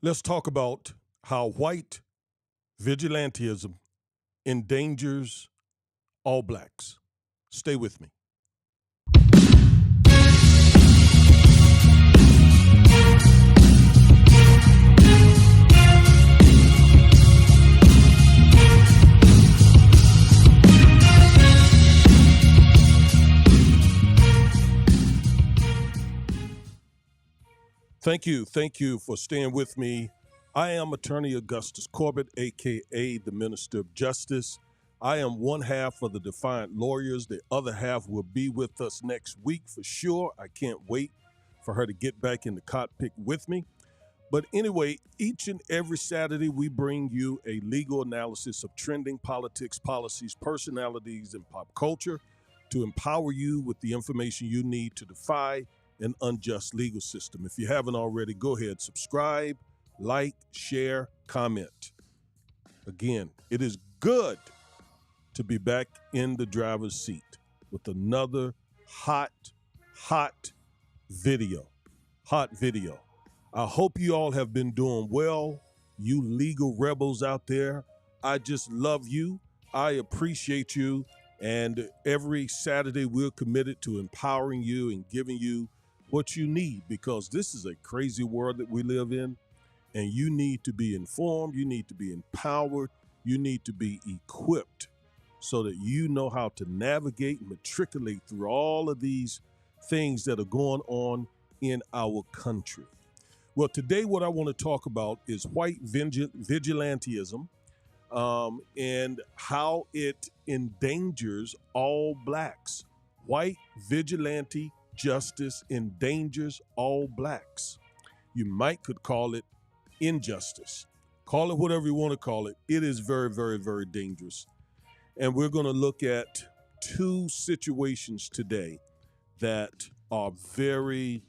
Let's talk about how white vigilantism endangers all blacks. Stay with me. Thank you. Thank you for staying with me. I am Attorney Augustus Corbett, aka the Minister of Justice. I am one half of the Defiant Lawyers. The other half will be with us next week for sure. I can't wait for her to get back in the cockpit with me. But anyway, each and every Saturday, we bring you a legal analysis of trending politics, policies, personalities, and pop culture to empower you with the information you need to defy an unjust legal system. If you haven't already, go ahead, subscribe, like, share, comment. Again, it is good to be back in the driver's seat with another hot video. Hot video. I hope you all have been doing well. You legal rebels out there, I just love you. I appreciate you. And every Saturday, we're committed to empowering you and giving you what you need, because this is a crazy world that we live in, and you need to be informed, you need to be empowered, you need to be equipped so that you know how to navigate and matriculate through all of these things that are going on in our country. Well, today what I want to talk about is white vigilantism and how it endangers all blacks. White vigilante justice endangers all blacks. You might could call it injustice. Call it whatever you want to call it. It is very, very, very dangerous. And we're going to look at two situations today that are very,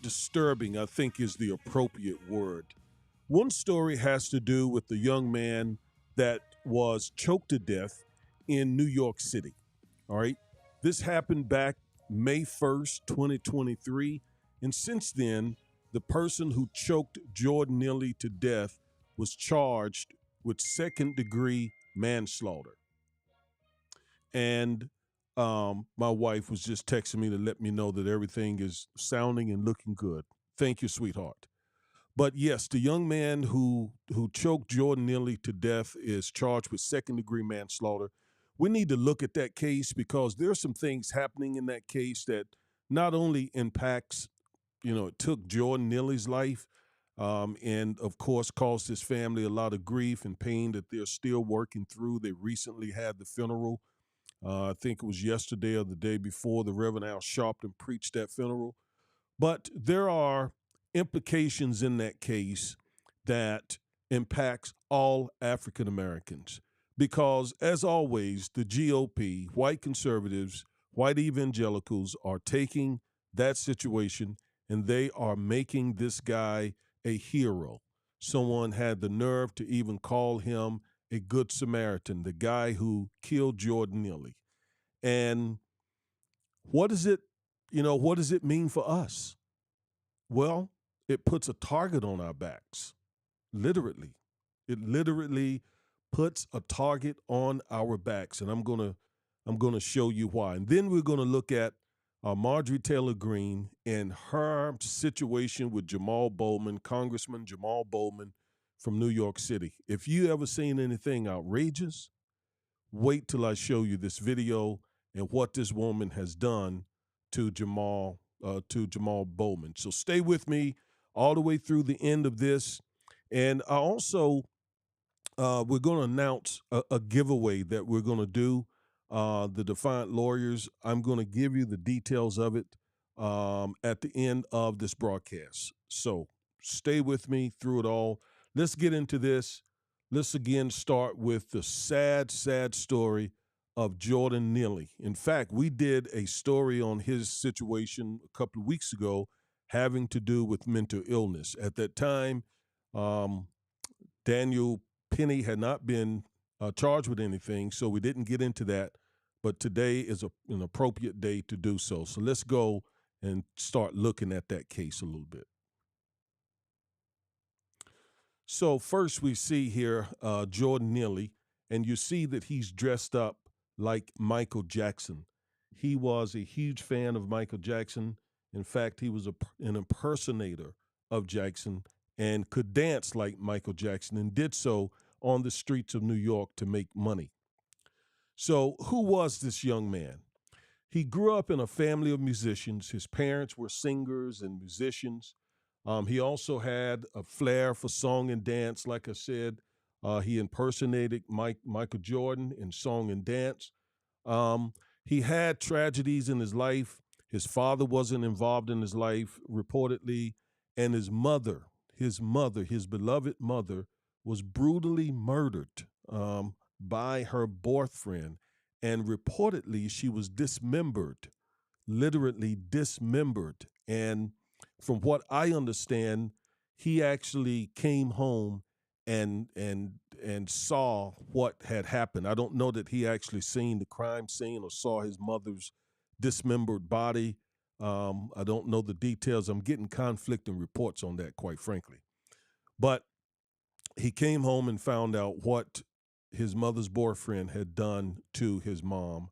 disturbing, I think is the appropriate word. One story has to do with the young man that was choked to death in New York City. All right. This happened back May 1st, 2023. And since then, the person who choked Jordan Neely to death was charged with second-degree manslaughter. And my wife was just texting me to let me know that everything is sounding and looking good. Thank you, sweetheart. But yes, the young man who choked Jordan Neely to death is charged with second-degree manslaughter. We need to look at that case because there are some things happening in that case that not only impacts, it took Jordan Neely's life and, of course, caused his family a lot of grief and pain that they're still working through. They recently had the funeral. I think it was yesterday or the day before the Reverend Al Sharpton preached that funeral. But there are implications in that case that impacts all African Americans. Because, as always, the GOP, white conservatives, white evangelicals are taking that situation and they are making this guy a hero. Someone had the nerve to even call him a good Samaritan, the guy who killed Jordan Neely. And what does it mean for us? Well, it puts a target on our backs, literally. It literally puts a target on our backs, and I'm gonna show you why. And then we're gonna look at Marjorie Taylor Greene and her situation with Jamal Bowman, Congressman Jamal Bowman from New York City. If you ever seen anything outrageous, wait till I show you this video and what this woman has done to Jamal Bowman. So stay with me all the way through the end of this. And I also we're going to announce a giveaway that we're going to do. The Defiant Lawyers. I'm going to give you the details of it at the end of this broadcast. So stay with me through it all. Let's get into this. Let's again start with the sad, sad story of Jordan Neely. In fact, we did a story on his situation a couple of weeks ago having to do with mental illness. At that time, Daniel Penny had not been charged with anything, so we didn't get into that. But today is an appropriate day to do so. So let's go and start looking at that case a little bit. So first we see here Jordan Neely, and you see that he's dressed up like Michael Jackson. He was a huge fan of Michael Jackson. In fact, he was an impersonator of Jackson and could dance like Michael Jackson and did so on the streets of New York to make money. So, who was this young man? He grew up in a family of musicians. His parents were singers and musicians. He also had a flair for song and dance. Like I said, he impersonated Michael Jordan in song and dance. Um, he had tragedies in his life. His father wasn't involved in his life, reportedly, and his beloved mother, was brutally murdered by her boyfriend, and reportedly she was dismembered, literally dismembered. And from what I understand, he actually came home and saw what had happened. I don't know that he actually seen the crime scene or saw his mother's dismembered body. I don't know the details. I'm getting conflicting reports on that, quite frankly. But he came home and found out what his mother's boyfriend had done to his mom,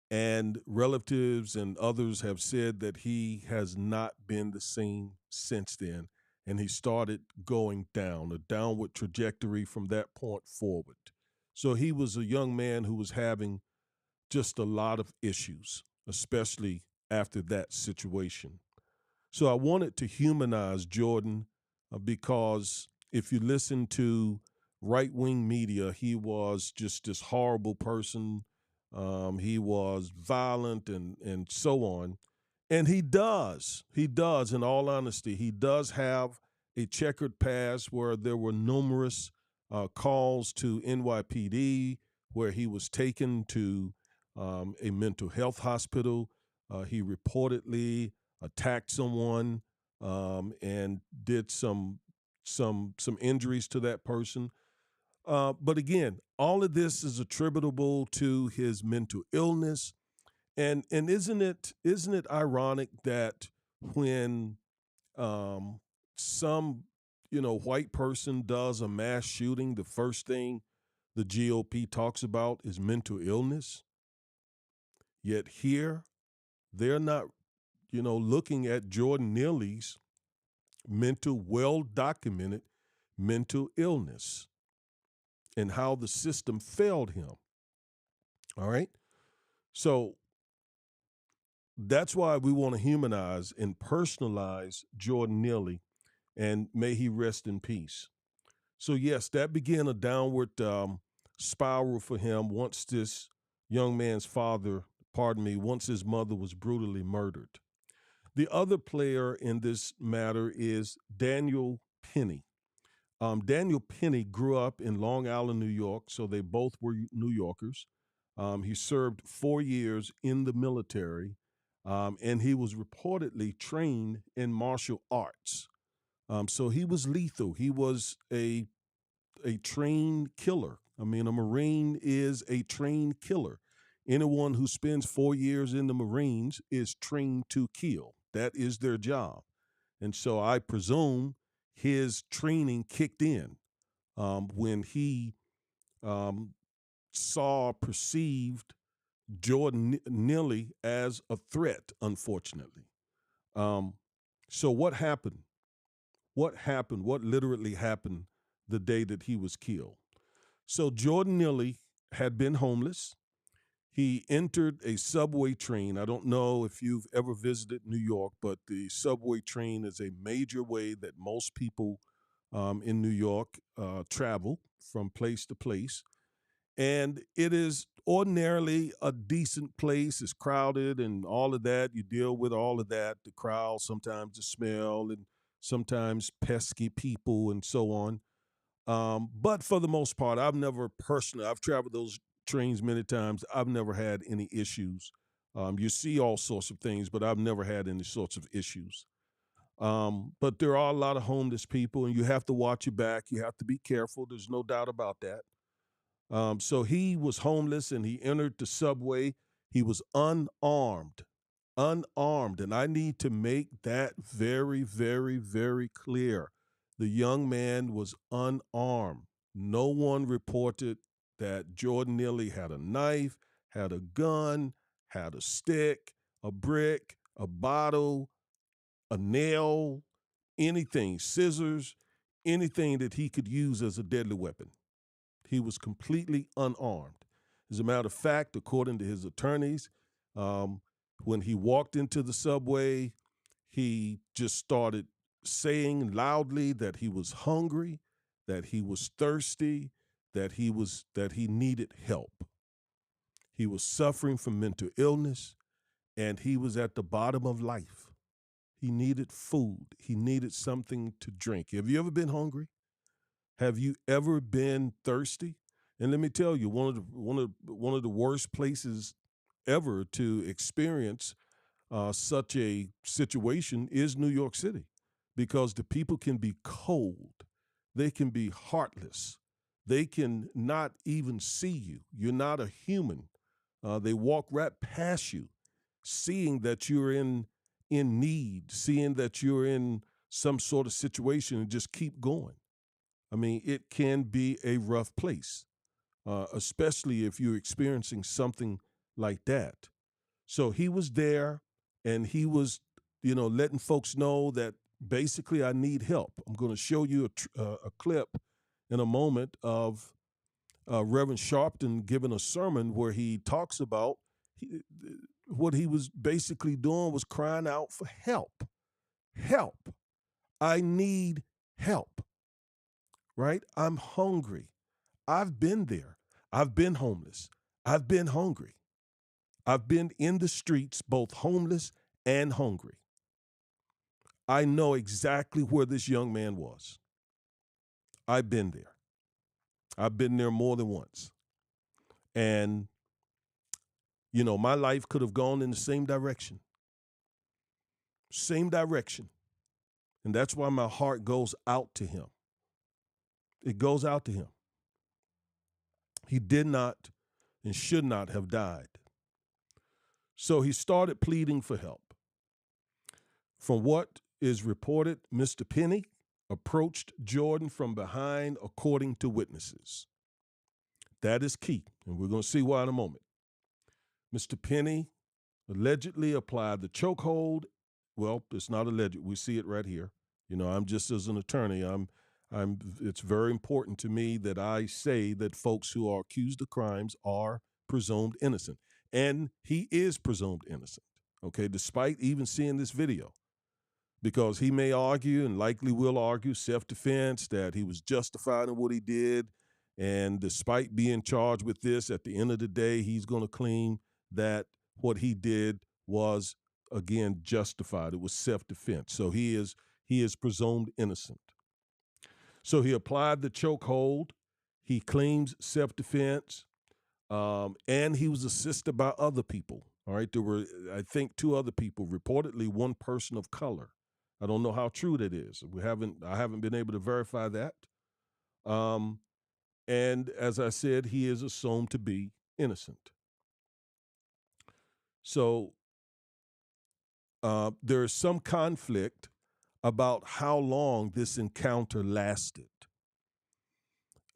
and relatives and others have said that he has not been the same since then. And he started going down, a downward trajectory from that point forward. So he was a young man who was having just a lot of issues, especially after that situation. So I wanted to humanize Jordan because if you listen to right wing media, he was just this horrible person. He was violent and so on. And he does, in all honesty, he does have a checkered past where there were numerous calls to NYPD, where he was taken to a mental health hospital. He reportedly attacked someone and did some injuries to that person. But again, all of this is attributable to his mental illness. And isn't it ironic that when um, some white person does a mass shooting, the first thing the GOP talks about is mental illness? Yet here they're not looking at Jordan Neely's well documented mental illness and how the system failed him. All right. So that's why we want to humanize and personalize Jordan Neely, and may he rest in peace. So, yes, that began a downward spiral for him once this young man's father, pardon me, once his mother was brutally murdered. The other player in this matter is Daniel Penny. Daniel Penny grew up in Long Island, New York, so they both were New Yorkers. He served 4 years in the military, and he was reportedly trained in martial arts. So he was lethal. He was a trained killer. I mean, a Marine is a trained killer. Anyone who spends 4 years in the Marines is trained to kill. That is their job. And so I presume his training kicked in when he um, perceived Jordan Neely as a threat, unfortunately. Um, so what happened? What happened? What literally happened the day that he was killed? So Jordan Neely had been homeless. He entered a subway train. I don't know if you've ever visited New York, but the subway train is a major way that most people in New York travel from place to place. And it is ordinarily a decent place. It's crowded and all of that. You deal with all of that, the crowd, sometimes the smell, and sometimes pesky people and so on. But for the most part, I've traveled those trains many times. I've never had any issues. You see all sorts of things, but I've never had any sorts of issues. But there are a lot of homeless people, and you have to watch your back. You have to be careful. There's no doubt about that. So he was homeless and he entered the subway. He was unarmed. And I need to make that very, very, very clear. The young man was unarmed. No one reported that Jordan Neely had a knife, had a gun, had a stick, a brick, a bottle, a nail, anything, scissors, anything that he could use as a deadly weapon. He was completely unarmed. As a matter of fact, according to his attorneys, um, when he walked into the subway, he just started saying loudly that he was hungry, that he was thirsty, that he needed help. He was suffering from mental illness, and he was at the bottom of life. He needed food. He needed something to drink. Have you ever been hungry? Have you ever been thirsty? And let me tell you, one of the worst places ever to experience such a situation is New York City, because the people can be cold, they can be heartless, they can not even see you. You're not a human. They walk right past you, seeing that you're in need, seeing that you're in some sort of situation, and just keep going. I mean, it can be a rough place, especially if you're experiencing something like that. So he was there, and he was, letting folks know that basically I need help. I'm going to show you a clip in a moment of Reverend Sharpton giving a sermon where he talks about he, what he was basically doing was crying out for help. Help. I need help, right? I'm hungry. I've been there. I've been homeless. I've been hungry. I've been in the streets, both homeless and hungry. I know exactly where this young man was. I've been there. I've been there more than once. And, my life could have gone in the same direction. Same direction. And that's why my heart goes out to him. It goes out to him. He did not and should not have died. So he started pleading for help. From what is reported, Mr. Penny approached Jordan from behind, according to witnesses. That is key, and we're going to see why in a moment. Mr. Penny allegedly applied the chokehold. Well, it's not alleged. We see it right here. I'm just as an attorney. It's very important to me that I say that folks who are accused of crimes are presumed innocent. And he is presumed innocent, okay, despite even seeing this video. Because he may argue, and likely will argue, self-defense, that he was justified in what he did. And despite being charged with this, at the end of the day, he's going to claim that what he did was, again, justified. It was self-defense. So he is presumed innocent. So he applied the chokehold. He claims self-defense, and he was assisted by other people. All right, there were, I think, two other people, reportedly one person of color. I don't know how true that is. I haven't been able to verify that. And as I said, he is assumed to be innocent. So there is some conflict about how long this encounter lasted.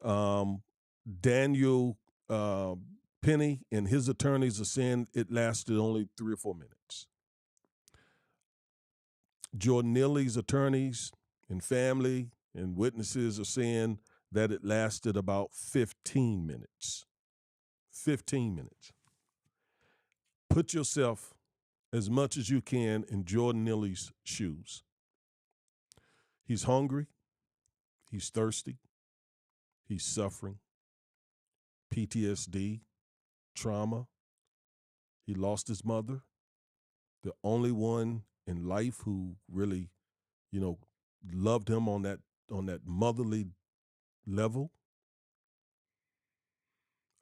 Daniel Penny and his attorneys are saying it lasted only 3 or 4 minutes. Jordan Neely's attorneys and family and witnesses are saying that it lasted about 15 minutes. 15 minutes. Put yourself as much as you can in Jordan Neely's shoes. He's hungry. He's thirsty. He's suffering. PTSD, trauma. He lost his mother, the only one in life who really, loved him on that motherly level.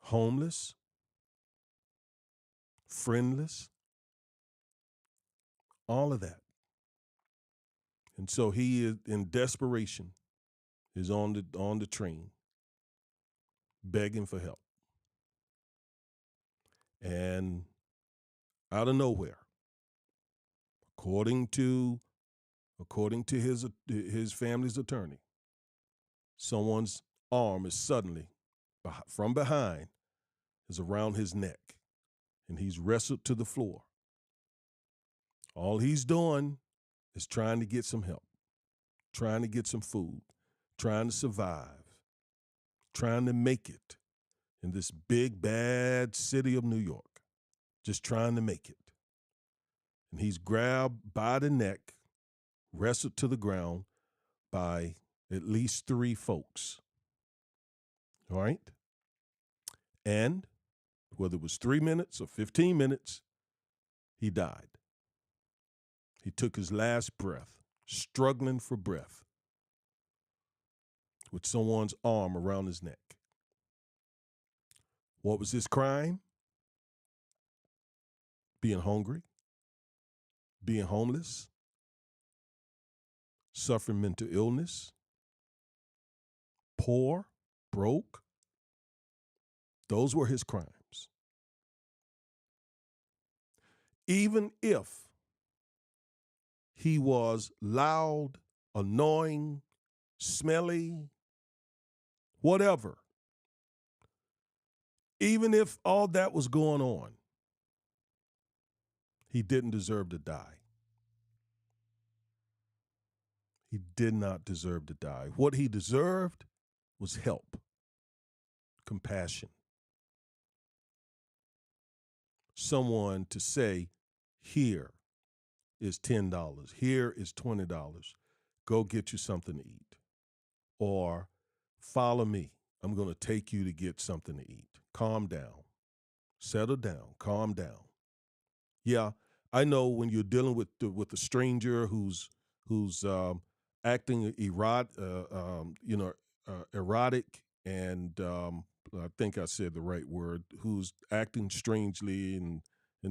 Homeless, friendless, all of that. And so he is in desperation, is on the train, begging for help. And out of nowhere, according to his family's attorney, Someone's arm is suddenly from behind is around his neck, and he's wrestled to the floor. All he's doing is trying to get some help, trying to get some food, trying to survive, trying to make it in this big, bad city of New York, just trying to make it. And he's grabbed by the neck, wrestled to the ground by at least 3 folks. All right? And whether it was 3 minutes or 15 minutes, he died. He took his last breath, struggling for breath, with someone's arm around his neck. What was his crime? Being hungry, being homeless, suffering mental illness, poor, broke. Those were his crimes. Even if he was loud, annoying, smelly, whatever, even if all that was going on, he didn't deserve to die. He did not deserve to die. What he deserved was help, compassion. Someone to say, here is $10, here is $20. Go get you something to eat. Or follow me. I'm going to take you to get something to eat. Calm down. Settle down. Calm down. Yeah, I know when you're dealing with a stranger who's acting erotic, and I think I said the right word, who's acting strangely and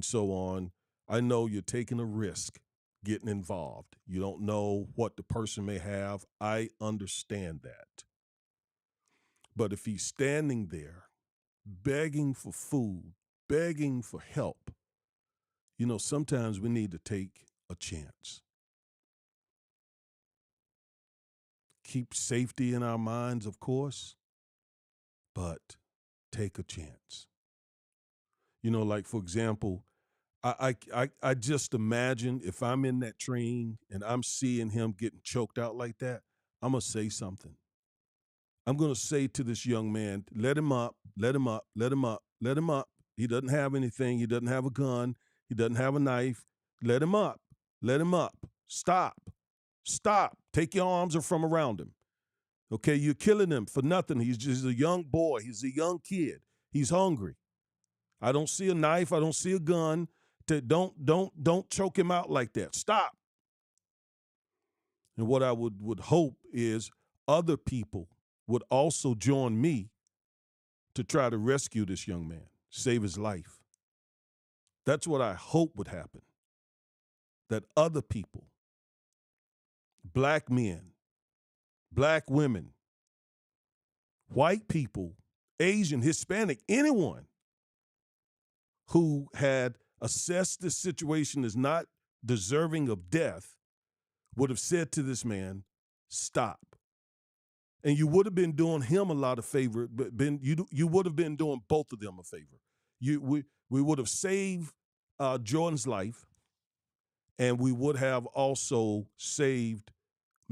so on. I know you're taking a risk getting involved. You don't know what the person may have. I understand that. But if he's standing there begging for food, begging for help, sometimes we need to take a chance. Keep safety in our minds, of course, but take a chance. Like, for example, I just imagine if I'm in that train and I'm seeing him getting choked out like that, I'm going to say something. I'm going to say to this young man, let him up, let him up, let him up, let him up. He doesn't have anything. He doesn't have a gun. He doesn't have a knife. Let him up. Let him up. Stop. Stop. Take your arms from around him. Okay, you're killing him for nothing. He's just a young boy. He's a young kid. He's hungry. I don't see a knife. I don't see a gun. Don't choke him out like that. Stop. And what I would hope is other people would also join me to try to rescue this young man, save his life. That's what I hope would happen. That other people, black men, black women, white people, Asian, Hispanic, anyone who had assessed this situation as not deserving of death would have said to this man, stop. And you would have been doing him a lot of favor, but you would have been doing both of them a favor. We would have saved Jordan's life, and we would have also saved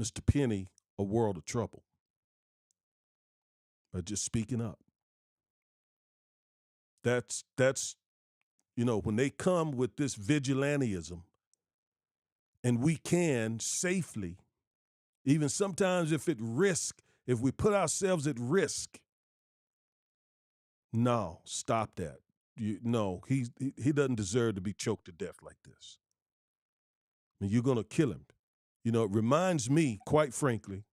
Mr. Penny a world of trouble. But just speaking up. That's when they come with this vigilantism, and we can safely, even sometimes if we put ourselves at risk, no, stop that. He doesn't deserve to be choked to death like this. I mean, you're going to kill him. It reminds me, quite frankly,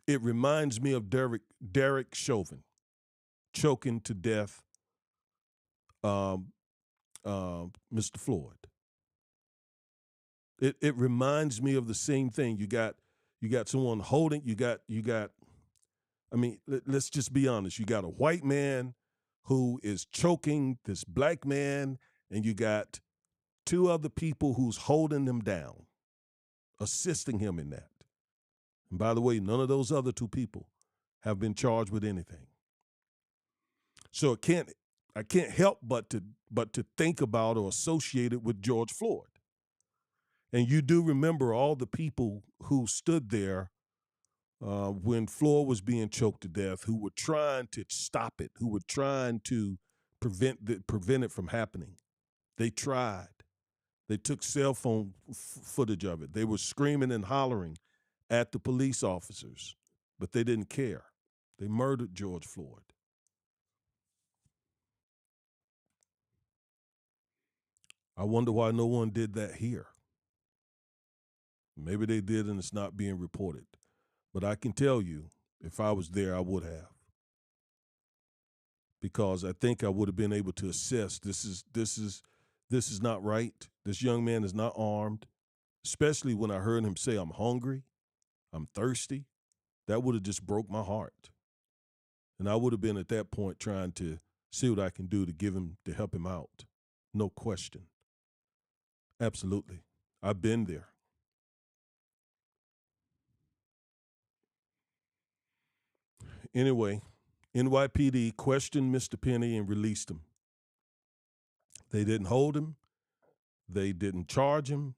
it reminds me of Derek Chauvin choking to death Mr. Floyd. It reminds me of the same thing. You got someone holding, let's just be honest. You got a white man who is choking this black man, and you got 2 other people who's holding him down, assisting him in that. And by the way, none of those other two people have been charged with anything. So I can't help but to think about or associate it with George Floyd. And you do remember all the people who stood there when Floyd was being choked to death, who were trying to stop it, who were trying to prevent it from happening. They tried. They took cell phone footage of it. They were screaming and hollering at the police officers, but they didn't care. They murdered George Floyd. I wonder why no one did that here. Maybe they did and it's not being reported. But I can tell you, if I was there, I would have. Because I think I would have been able to assess this is not right. This young man is not armed, especially when I heard him say, I'm hungry, I'm thirsty. That would have just broke my heart. And I would have been at that point trying to see what I can do to help him out. No question. Absolutely. I've been there. Anyway, NYPD questioned Mr. Penny and released him. They didn't hold him. They didn't charge him.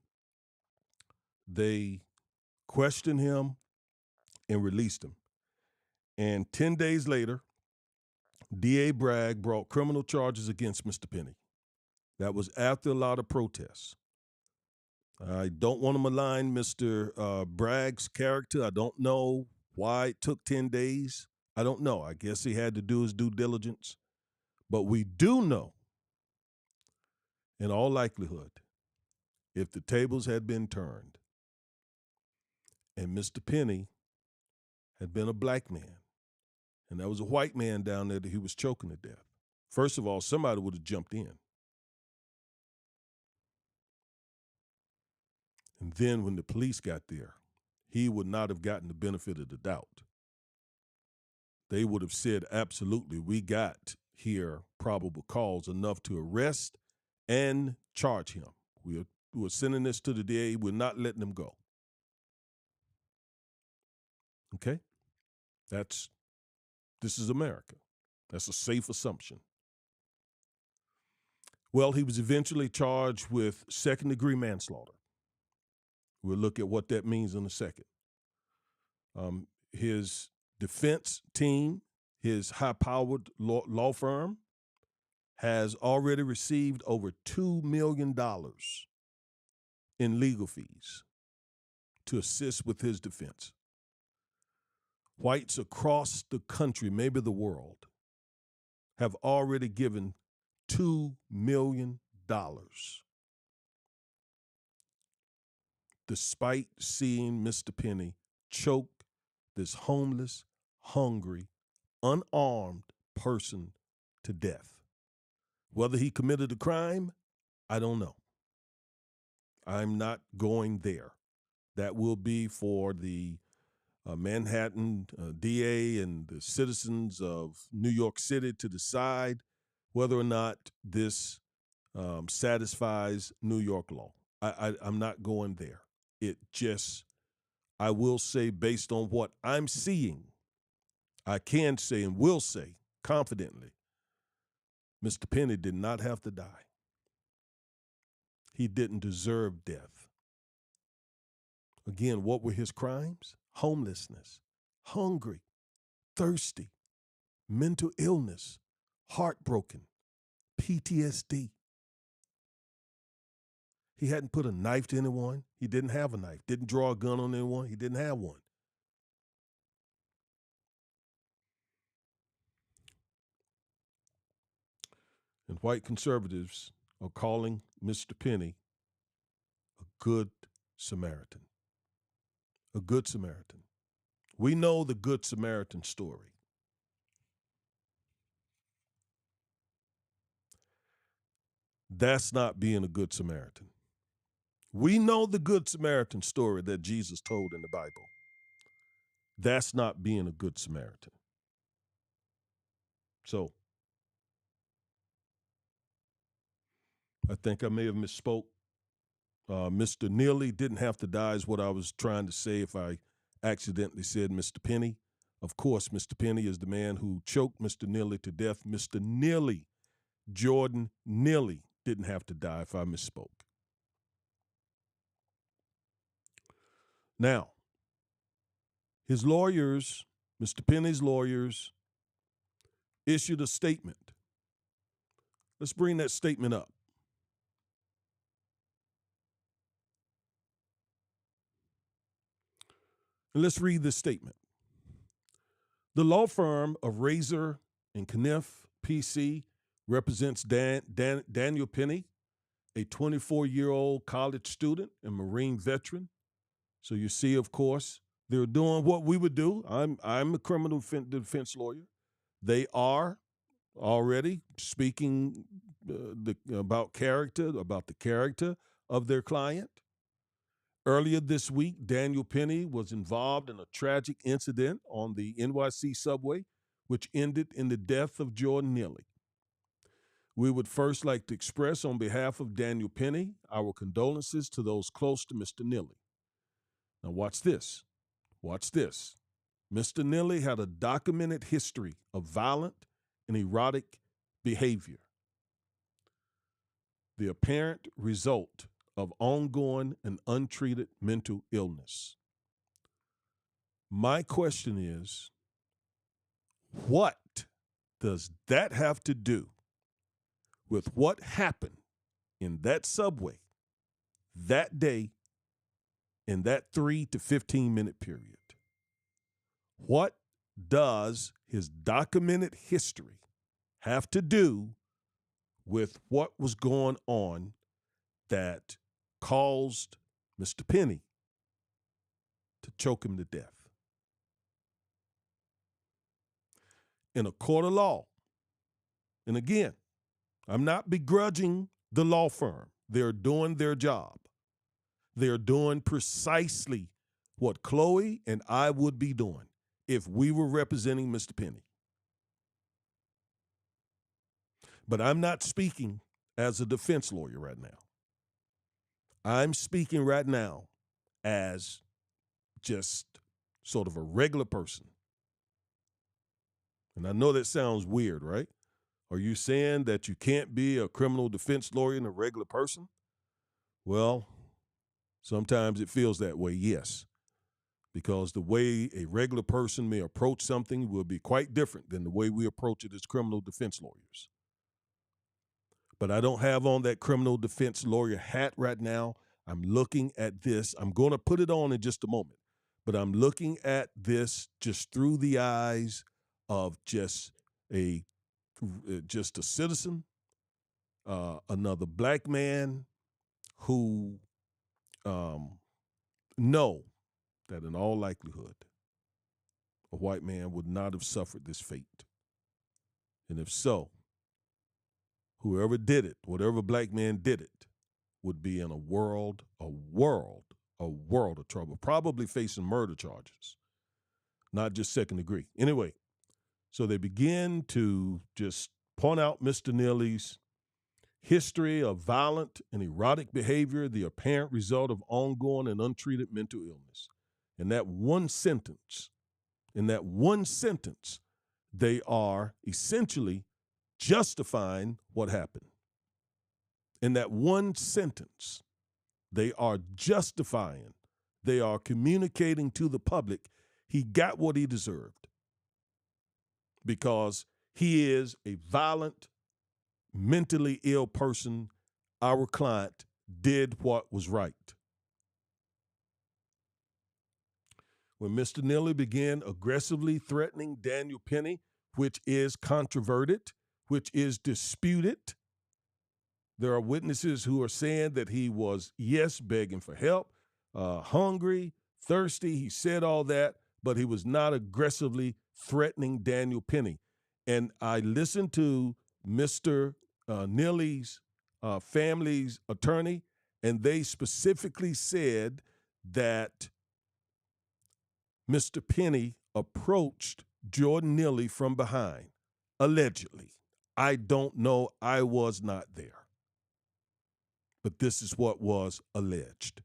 They questioned him and released him. And 10 days later, DA Bragg brought criminal charges against Mr. Penny. That was after a lot of protests. I don't want to malign Mr. Bragg's character. I don't know why it took 10 days. I don't know. I guess he had to do his due diligence. But we do know, in all likelihood, if the tables had been turned and Mr. Penny had been a black man and there was a white man down there that he was choking to death, first of all, somebody would have jumped in. And then when the police got there, he would not have gotten the benefit of the doubt. They would have said, absolutely, we got here probable cause enough to arrest and charge him. We're sending this to the DA. We're not letting him go. Okay? This is America. That's a safe assumption. Well, he was eventually charged with second-degree manslaughter. We'll look at what that means in a second. His defense team, his high-powered law firm, has already received over $2 million in legal fees to assist with his defense. Whites across the country, maybe the world, have already given $2 million despite seeing Mr. Penny choke this homeless, hungry, unarmed person to death. Whether he committed a crime, I don't know. I'm not going there. That will be for the Manhattan DA and the citizens of New York City to decide whether or not this satisfies New York law. I'm not going there. I will say, based on what I'm seeing, I can say and will say confidently, Mr. Penny did not have to die. He didn't deserve death. Again, what were his crimes? Homelessness, hungry, thirsty, mental illness, heartbroken, PTSD. He hadn't put a knife to anyone. He didn't have a knife. Didn't draw a gun on anyone. He didn't have one. And white conservatives are calling Mr. Penny a good Samaritan. A good Samaritan. We know the Good Samaritan story. That's not being a good Samaritan. We know the Good Samaritan story that Jesus told in the Bible. That's not being a good Samaritan. So, I think I may have misspoke. Mr. Neely didn't have to die is what I was trying to say if I accidentally said Mr. Penny. Of course, Mr. Penny is the man who choked Mr. Neely to death. Mr. Neely, Jordan Neely, didn't have to die if I misspoke. Now, his lawyers, Mr. Penny's lawyers, issued a statement. Let's bring that statement up. And let's read this statement. The law firm of Razor and Kniff, PC, represents Daniel Penny, a 24-year-old college student and Marine veteran. So you see, of course, they're doing what we would do. I'm a criminal defense lawyer. They are already speaking about the character of their client. Earlier this week, Daniel Penny was involved in a tragic incident on the NYC subway, which ended in the death of Jordan Neely. We would first like to express on behalf of Daniel Penny our condolences to those close to Mr. Neely. Now watch this. Watch this. Mr. Neely had a documented history of violent and erotic behavior. The apparent result of ongoing and untreated mental illness. My question is, what does that have to do with what happened in that subway that day in that 3 to 15 minute period? What does his documented history have to do with what was going on that caused Mr. Penny to choke him to death? In a court of law, and again, I'm not begrudging the law firm. They're doing their job. They're doing precisely what Chloe and I would be doing if we were representing Mr. Penny. But I'm not speaking as a defense lawyer right now. I'm speaking right now as just sort of a regular person. And I know that sounds weird, right? Are you saying that you can't be a criminal defense lawyer and a regular person? Well, sometimes it feels that way, yes. Because the way a regular person may approach something will be quite different than the way we approach it as criminal defense lawyers. But I don't have on that criminal defense lawyer hat right now. I'm looking at this. I'm going to put it on in just a moment. But I'm looking at this just through the eyes of just a citizen, another black man who know that in all likelihood, a white man would not have suffered this fate. And if so, whoever did it, whatever black man did it, would be in a world of trouble, probably facing murder charges, not just second degree. Anyway, so they begin to just point out Mr. Neely's history of violent and erotic behavior, the apparent result of ongoing and untreated mental illness. In that one sentence, they are essentially justifying what happened. In that one sentence, they are justifying, they are communicating to the public he got what he deserved because he is a violent, mentally ill person. Our client did what was right. When Mr. Neely began aggressively threatening Daniel Penny, which is controverted, which is disputed, there are witnesses who are saying that he was, yes, begging for help, hungry, thirsty. He said all that, but he was not aggressively threatening Daniel Penny. And I listened to Mr. Neely's family's attorney, and they specifically said that Mr. Penny approached Jordan Neely from behind, allegedly. I don't know. I was not there. But this is what was alleged.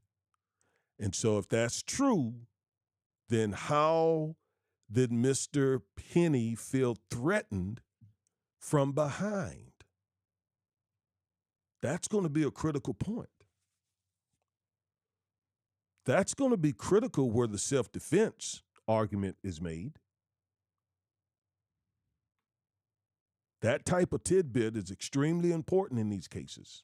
And so if that's true, then how did Mr. Penny feel threatened from behind? That's going to be a critical point. That's going to be critical where the self-defense argument is made. That type of tidbit is extremely important in these cases.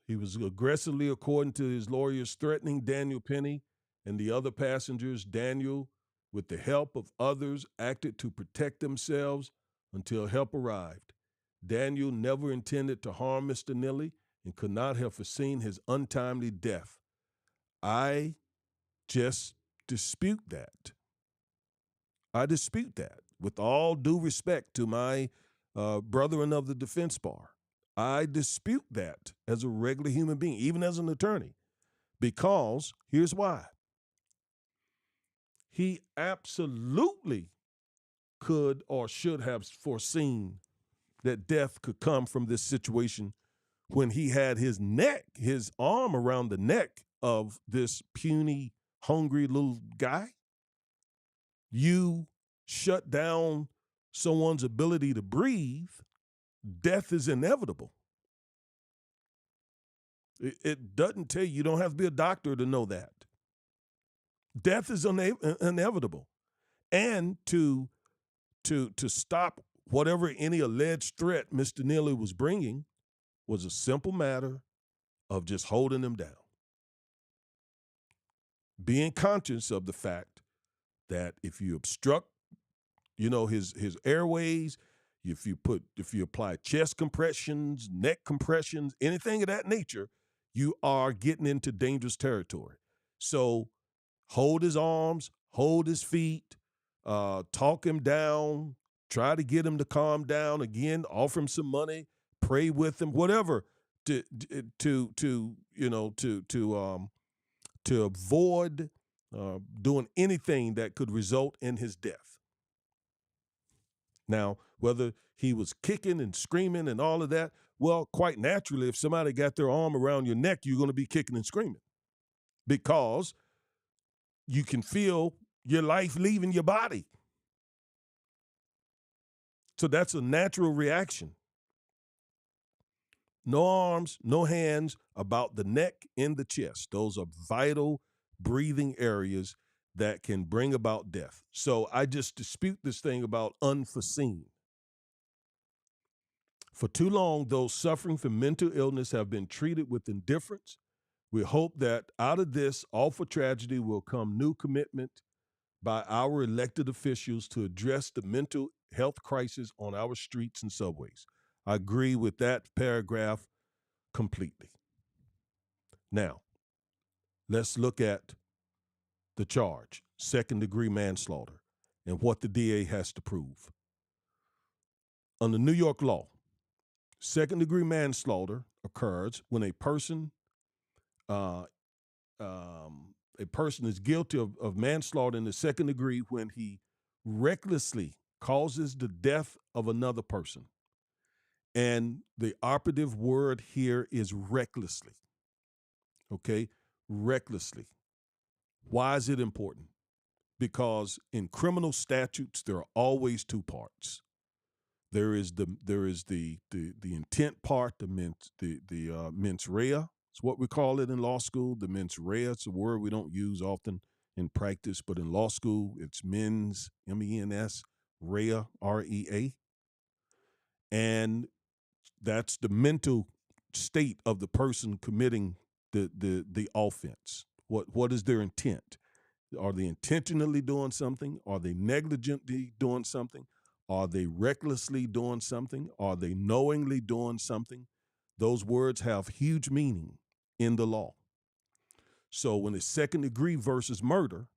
He was aggressively, according to his lawyers, threatening Daniel Penny and the other passengers. Daniel, with the help of others, acted to protect themselves until help arrived. Daniel never intended to harm Mr. Neely and could not have foreseen his untimely death. I just dispute that. I dispute that. With all due respect to my brethren of the defense bar, I dispute that as a regular human being, even as an attorney, because here's why. He absolutely could or should have foreseen that death could come from this situation when he had his arm around the neck of this puny, hungry little guy. You shut down someone's ability to breathe, death is inevitable. It doesn't tell you, you don't have to be a doctor to know that. Death is inevitable. And to stop whatever any alleged threat Mr. Neely was bringing was a simple matter of just holding him down. Being conscious of the fact that if you obstruct, his airways, if you apply chest compressions, neck compressions, anything of that nature, you are getting into dangerous territory. So hold his arms, hold his feet, talk him down, try to get him to calm down. Again, offer him some money, pray with him, whatever, to avoid doing anything that could result in his death. Now, whether he was kicking and screaming and all of that, well, quite naturally, if somebody got their arm around your neck, you're going to be kicking and screaming because you can feel your life leaving your body. So that's a natural reaction. No arms, no hands, about the neck and the chest. Those are vital breathing areas that can bring about death. So I just dispute this thing about unforeseen. For too long, those suffering from mental illness have been treated with indifference. We hope that out of this awful tragedy will come new commitment by our elected officials to address the mental health crisis on our streets and subways. I agree with that paragraph completely. Now, let's look at the charge, second-degree manslaughter, and what the DA has to prove. Under New York law, second-degree manslaughter occurs when a person is guilty of manslaughter in the second degree when he recklessly causes the death of another person. And the operative word here is recklessly. Okay? Recklessly. Why is it important? Because in criminal statutes, there are always two parts. There is the intent part, the mens rea. It's what we call it in law school. The mens rea. It's a word we don't use often in practice, but in law school, it's mens, M-E-N-S, rea, R-E-A. And that's the mental state of the person committing the offense. What is their intent? Are they intentionally doing something? Are they negligently doing something? Are they recklessly doing something? Are they knowingly doing something? Those words have huge meaning in the law. So when it's second degree versus murder,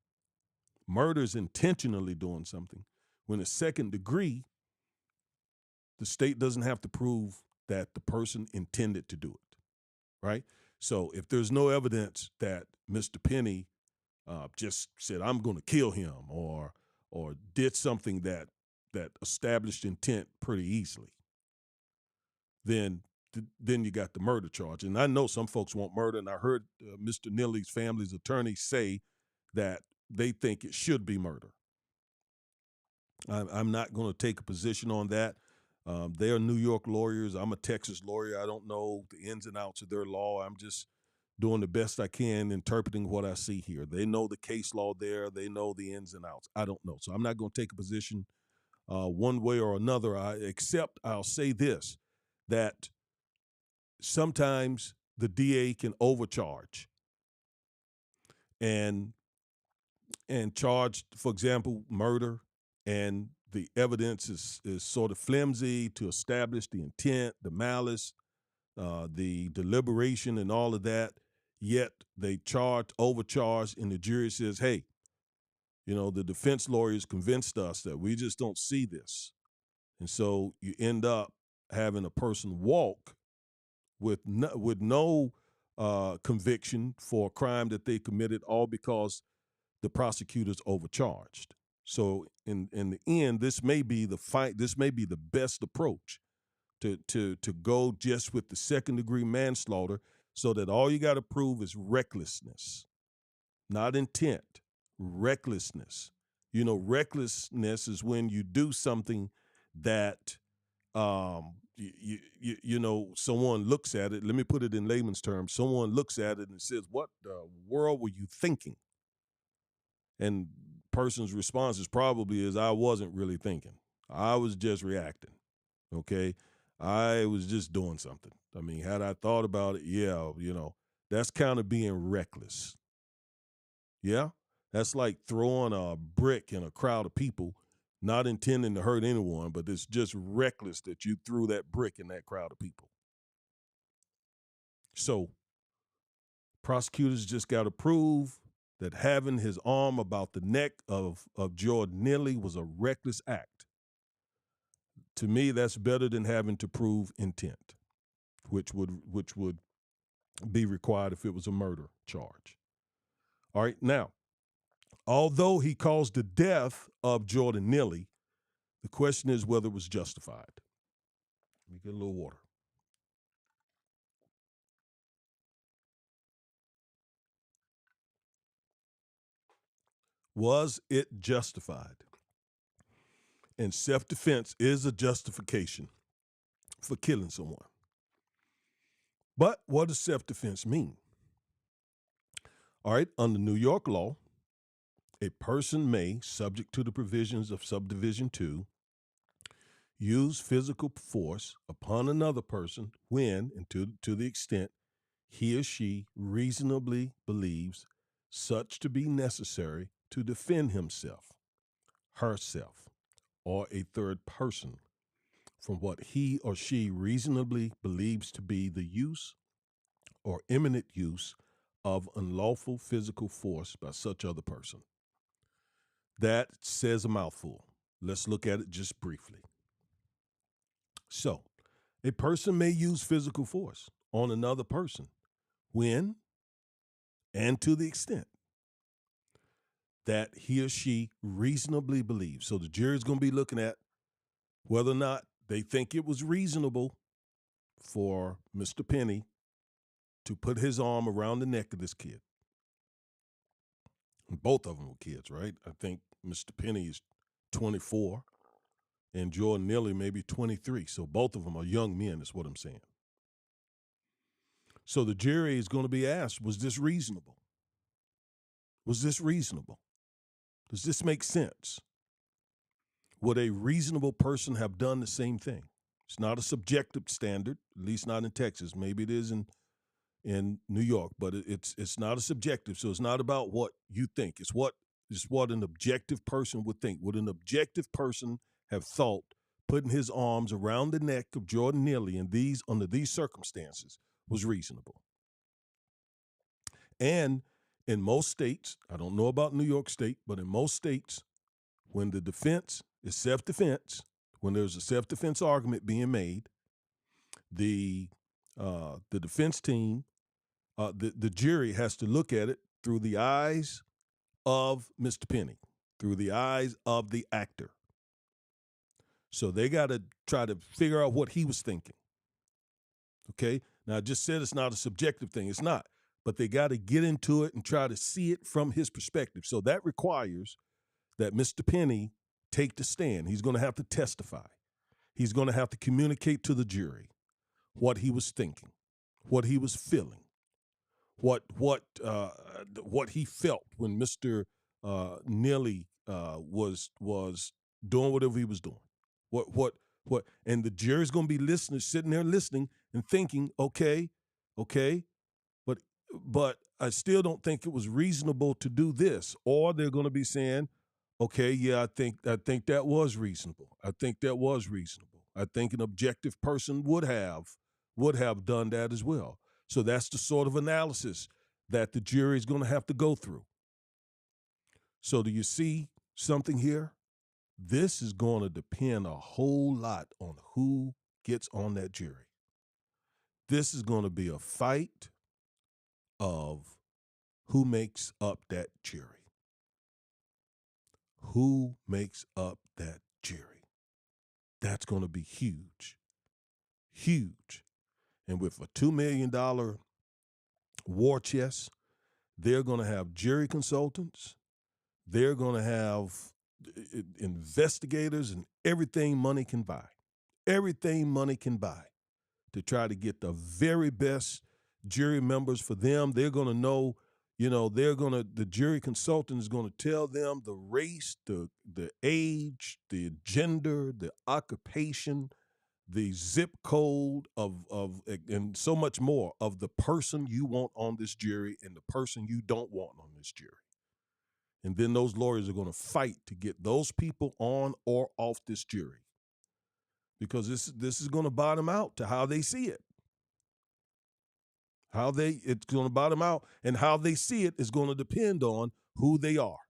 murder is intentionally doing something. When it's second degree, the state doesn't have to prove that the person intended to do it, right? So if there's no evidence that Mr. Penny just said, I'm going to kill him, or did something that established intent pretty easily, then then you got the murder charge. And I know some folks want murder, and I heard Mr. Neely's family's attorney say that they think it should be murder. I'm not going to take a position on that. They are New York lawyers. I'm a Texas lawyer. I don't know the ins and outs of their law. I'm just doing the best I can interpreting what I see here. They know the case law there. They know the ins and outs. I don't know. So I'm not going to take a position one way or another, except I'll say this, that sometimes the DA can overcharge and charge, for example, murder, and the evidence is sort of flimsy to establish the intent, the malice, the deliberation, and all of that. Yet they overcharge, and the jury says, hey, the defense lawyers convinced us that we just don't see this. And so you end up having a person walk with no conviction for a crime that they committed, all because the prosecutors overcharged. So in the end, this may be the fight. This may be the best approach to go just with the second-degree manslaughter, so that all you got to prove is recklessness, not intent. Recklessness. Recklessness is when you do something that someone looks at it. Let me put it in layman's terms. Someone looks at it and says, "What the world were you thinking?" And person's response is probably I wasn't really thinking. I was just reacting. Okay. I was just doing something. I mean, had I thought about it, yeah, that's kind of being reckless. Yeah. That's like throwing a brick in a crowd of people, not intending to hurt anyone, but it's just reckless that you threw that brick in that crowd of people. So prosecutors just got to prove that having his arm about the neck of Jordan Neely was a reckless act. To me, that's better than having to prove intent, which would be required if it was a murder charge. All right, now, although he caused the death of Jordan Neely, the question is whether it was justified. Let me get a little water. Was it justified? And self-defense is a justification for killing someone. But what does self-defense mean? All right, under New York law, a person may, subject to the provisions of subdivision 2, use physical force upon another person when and to the extent he or she reasonably believes such to be necessary to defend himself, herself, or a third person from what he or she reasonably believes to be the use or imminent use of unlawful physical force by such other person. That says a mouthful. Let's look at it just briefly. So, a person may use physical force on another person when and to the extent that he or she reasonably believes. So the jury is going to be looking at whether or not they think it was reasonable for Mr. Penny to put his arm around the neck of this kid. And both of them were kids, right? I think Mr. Penny is 24 and Jordan Neely maybe 23. So both of them are young men, is what I'm saying. So the jury is going to be asked, was this reasonable? Was this reasonable? Does this make sense? Would a reasonable person have done the same thing? It's not a subjective standard, at least not in Texas. Maybe it is in New York, but it's not a subjective. So it's not about what you think. It's what an objective person would think. Would an objective person have thought putting his arms around the neck of Jordan Neely under these circumstances was reasonable? And in most states, I don't know about New York State, but in most states, when the defense is self-defense, when there's a self-defense argument being made, the defense team, the jury has to look at it through the eyes of Mr. Penny, through the eyes of the actor. So they got to try to figure out what he was thinking. Okay. Now, I just said it's not a subjective thing. It's not. But they got to get into it and try to see it from his perspective. So that requires that Mr. Penny take the stand. He's going to have to testify. He's going to have to communicate to the jury what he was thinking, what he was feeling, what he felt when Mr. Neely was doing whatever he was doing. What? And the jury's going to be listening, sitting there listening and thinking, okay, but I still don't think it was reasonable to do this. Or they're going to be saying, okay, yeah, I think that was reasonable. I think that was reasonable. I think an objective person would have done that as well. So that's the sort of analysis that the jury is going to have to go through. So do you see something here? This is going to depend a whole lot on who gets on that jury. This is going to be a fight of who makes up that jury. Who makes up that jury? That's going to be huge. Huge. And with a $2 million war chest, they're going to have jury consultants. They're going to have investigators and everything money can buy. Everything money can buy to try to get the very best jury members for them. They're going to know, the jury consultant is going to tell them the race, the age, the gender, the occupation, the zip code of and so much more of the person you want on this jury and the person you don't want on this jury. And then those lawyers are going to fight to get those people on or off this jury. Because this is going to bottom out to how they see it. It's going to bottom out, and how they see it is going to depend on who they are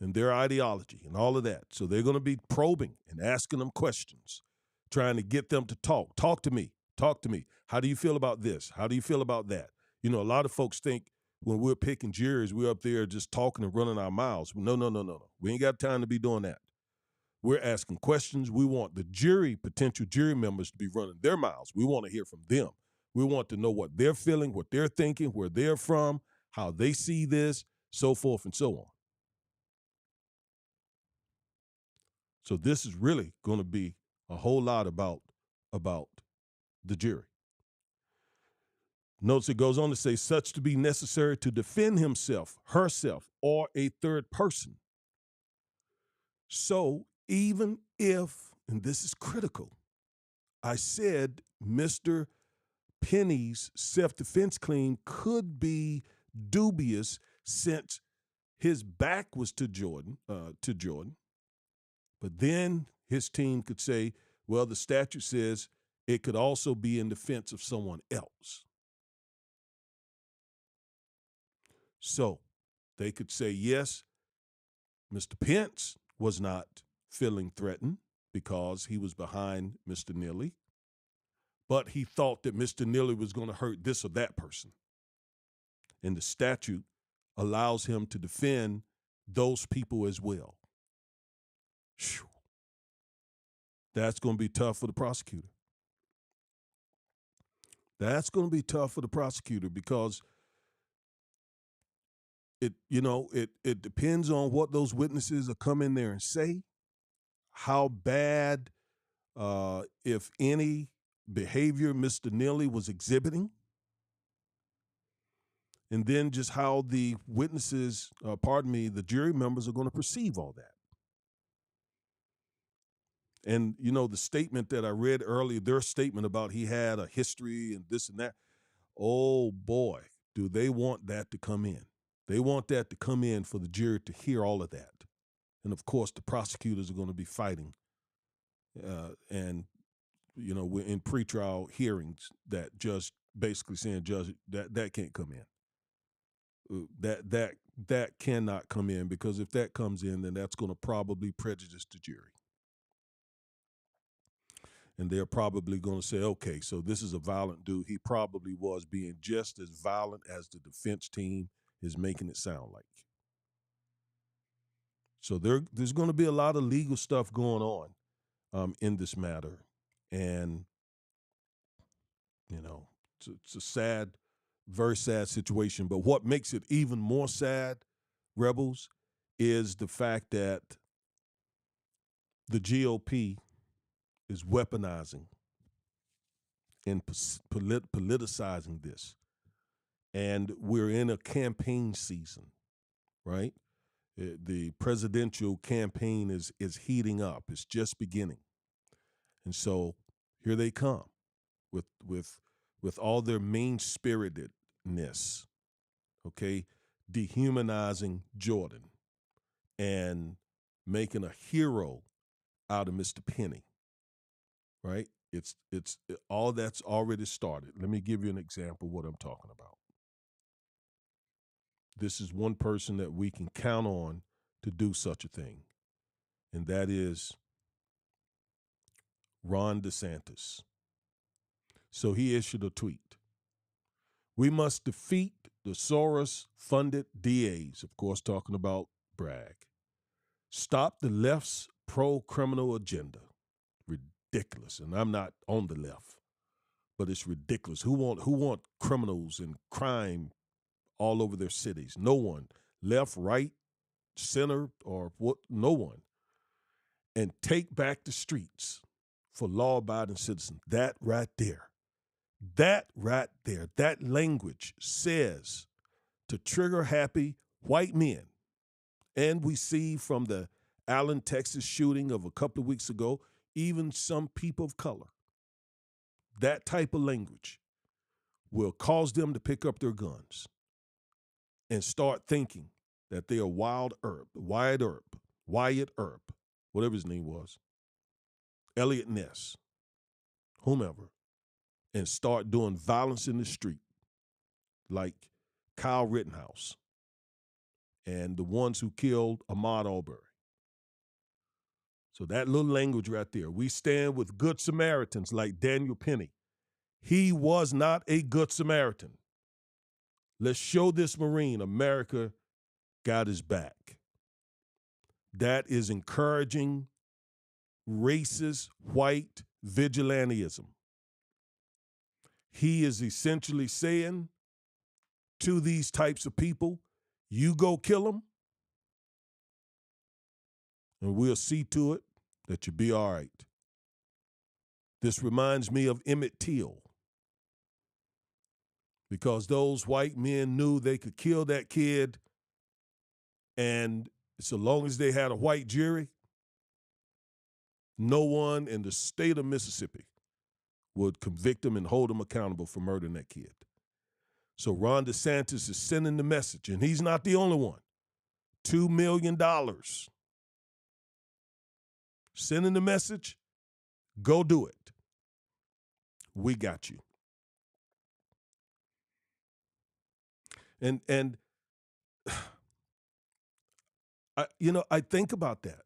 and their ideology and all of that. So they're going to be probing and asking them questions, trying to get them to talk. Talk to me. Talk to me. How do you feel about this? How do you feel about that? A lot of folks think when we're picking juries, we're up there just talking and running our mouths. No. We ain't got time to be doing that. We're asking questions. We want the potential jury members to be running their mouths. We want to hear from them. We want to know what they're feeling, what they're thinking, where they're from, how they see this, so forth and so on. So this is really going to be a whole lot about the jury. Notice it goes on to say, such to be necessary to defend himself, herself, or a third person. So even if, and this is critical, I said Mr. Penny's self-defense claim could be dubious since his back was to Jordan, but then his team could say, well, the statute says it could also be in defense of someone else. So they could say, yes, Mr. Pence was not feeling threatened because he was behind Mr. Neely, but he thought that Mr. Neely was going to hurt this or that person. And the statute allows him to defend those people as well. Whew. That's going to be tough for the prosecutor. That's going to be tough for the prosecutor because it depends on what those witnesses are come in there and say, how bad, if any, behavior Mr. Neely was exhibiting, and then just how the witnesses, the jury members are going to perceive all that. And, the statement that I read earlier, their statement about he had a history and this and that, oh boy, do they want that to come in. They want that to come in for the jury to hear all of that. And, of course, the prosecutors are going to be fighting. We're in pretrial hearings that just basically saying, Judge, that can't come in. That cannot come in, because if that comes in, then that's going to probably prejudice the jury. And they're probably going to say, okay, so this is a violent dude. He probably was being just as violent as the defense team is making it sound like. So there's going to be a lot of legal stuff going on in this matter. And You know, it's a sad, very sad situation. But what makes it even more sad, Rebels, is the fact that the GOP is weaponizing and politicizing this. And we're in a campaign season, right? The presidential campaign is heating up. It's just beginning. And so here they come with all their mean-spiritedness, okay, dehumanizing Jordan and making a hero out of Mr. Penny, right? All that's already started. Let me give you an example of what I'm talking about. This is one person that we can count on to do such a thing, and that is Ron DeSantis. So he issued a tweet. We must defeat the Soros-funded DAs, of course, talking about Bragg. Stop the left's pro-criminal agenda. Ridiculous. And I'm not on the left, but it's ridiculous. Who want criminals and crime all over their cities? No one. Left, right, center, or what? No one. And take back the streets for law-abiding citizens. That right there, that language says to trigger-happy white men. And we see from the Allen, Texas shooting of a couple of weeks ago, even some people of color, that type of language will cause them to pick up their guns and start thinking that they are Wyatt Earp, whatever his name was, Elliot Ness, whomever, and start doing violence in the street like Kyle Rittenhouse and the ones who killed Ahmaud Arbery. So that little language right there. We stand with good Samaritans like Daniel Penny. He was not a good Samaritan. Let's show this Marine America got his back. That is encouraging racist white vigilantism. He is essentially saying to these types of people, you go kill them, and we'll see to it that you be all right. This reminds me of Emmett Till, because those white men knew they could kill that kid, and so long as they had a white jury, no one in the state of Mississippi would convict him and hold him accountable for murdering that kid. So Ron DeSantis is sending the message, and he's not the only one. $2 million. Sending the message, go do it. We got you. And I think about that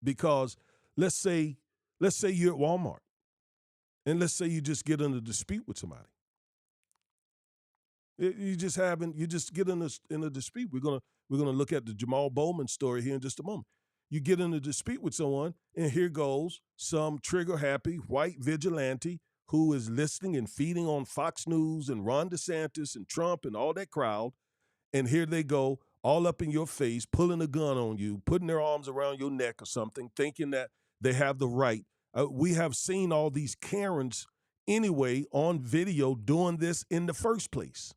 because let's say you're at Walmart, and let's say you just get in a dispute with somebody. You just get in a dispute. We're gonna look at the Jamal Bowman story here in just a moment. You get in a dispute with someone, and here goes some trigger-happy white vigilante who is listening and feeding on Fox News and Ron DeSantis and Trump and all that crowd, and here they go, all up in your face, pulling a gun on you, putting their arms around your neck or something, thinking that they have the right. We have seen all these Karens anyway on video doing this in the first place.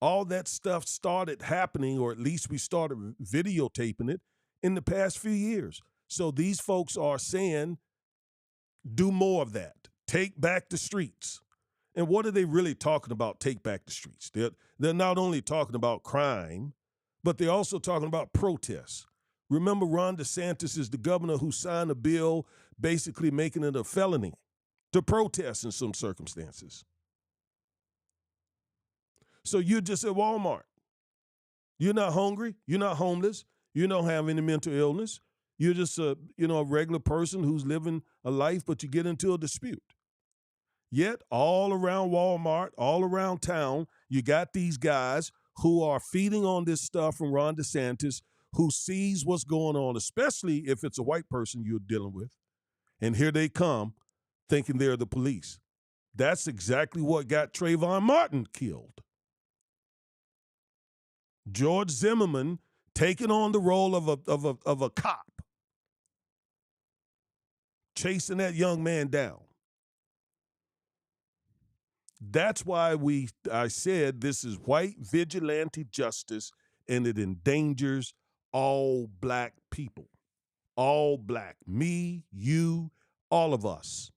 All that stuff started happening, or at least we started videotaping it in the past few years. So these folks are saying, do more of that. Take back the streets. And what are they really talking about, take back the streets? They're not only talking about crime, but they're also talking about protests. Remember, Ron DeSantis is the governor who signed a bill basically making it a felony to protest in some circumstances. So you're just at Walmart. You're not hungry. You're not homeless. You don't have any mental illness. You're just a regular person who's living a life, but you get into a dispute. Yet all around Walmart, all around town, you got these guys who are feeding on this stuff from Ron DeSantis, who sees what's going on, especially if it's a white person you're dealing with. And here they come thinking they're the police. That's exactly what got Trayvon Martin killed. George Zimmerman taking on the role of a cop, chasing that young man down. That's why I said this is white vigilante justice, and it endangers all black people. All black. Me, you, all of us.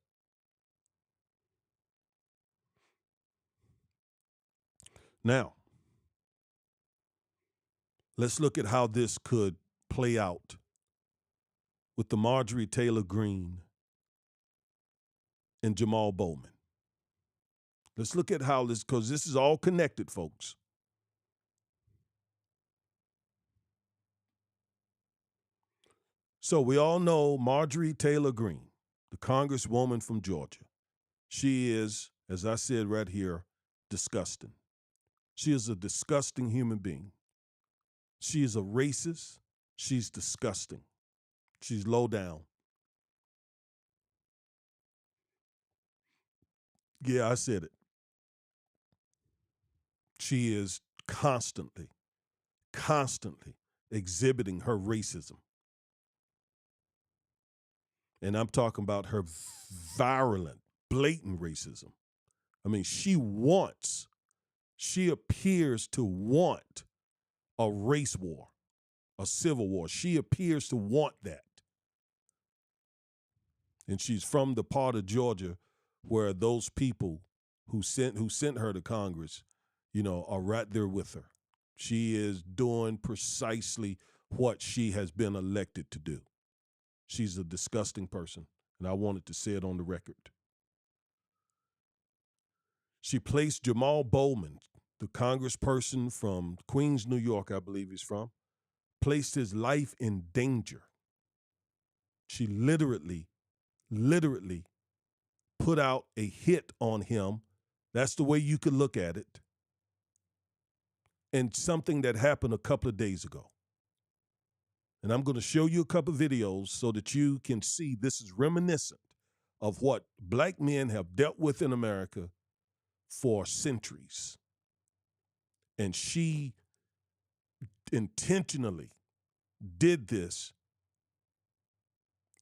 Now, let's look at how this could play out with the Marjorie Taylor Greene and Jamal Bowman. Let's look at how this, because this is all connected, folks. So we all know Marjorie Taylor Greene, the congresswoman from Georgia. She is, as I said right here, disgusting. She is a disgusting human being. She is a racist. She's disgusting. She's low down. Yeah, I said it. She is constantly exhibiting her racism. And I'm talking about her virulent, blatant racism. I mean, she appears to want a race war, a civil war. She appears to want that. And she's from the part of Georgia where those people who sent her to Congress, are right there with her. She is doing precisely what she has been elected to do. She's a disgusting person, and I wanted to say it on the record. She placed Jamal Bowman, the congressperson from Queens, New York, I believe he's from, placed his life in danger. She literally put out a hit on him. That's the way you could look at it. And something that happened a couple of days ago. And I'm going to show you a couple of videos so that you can see this is reminiscent of what black men have dealt with in America for centuries. And she intentionally did this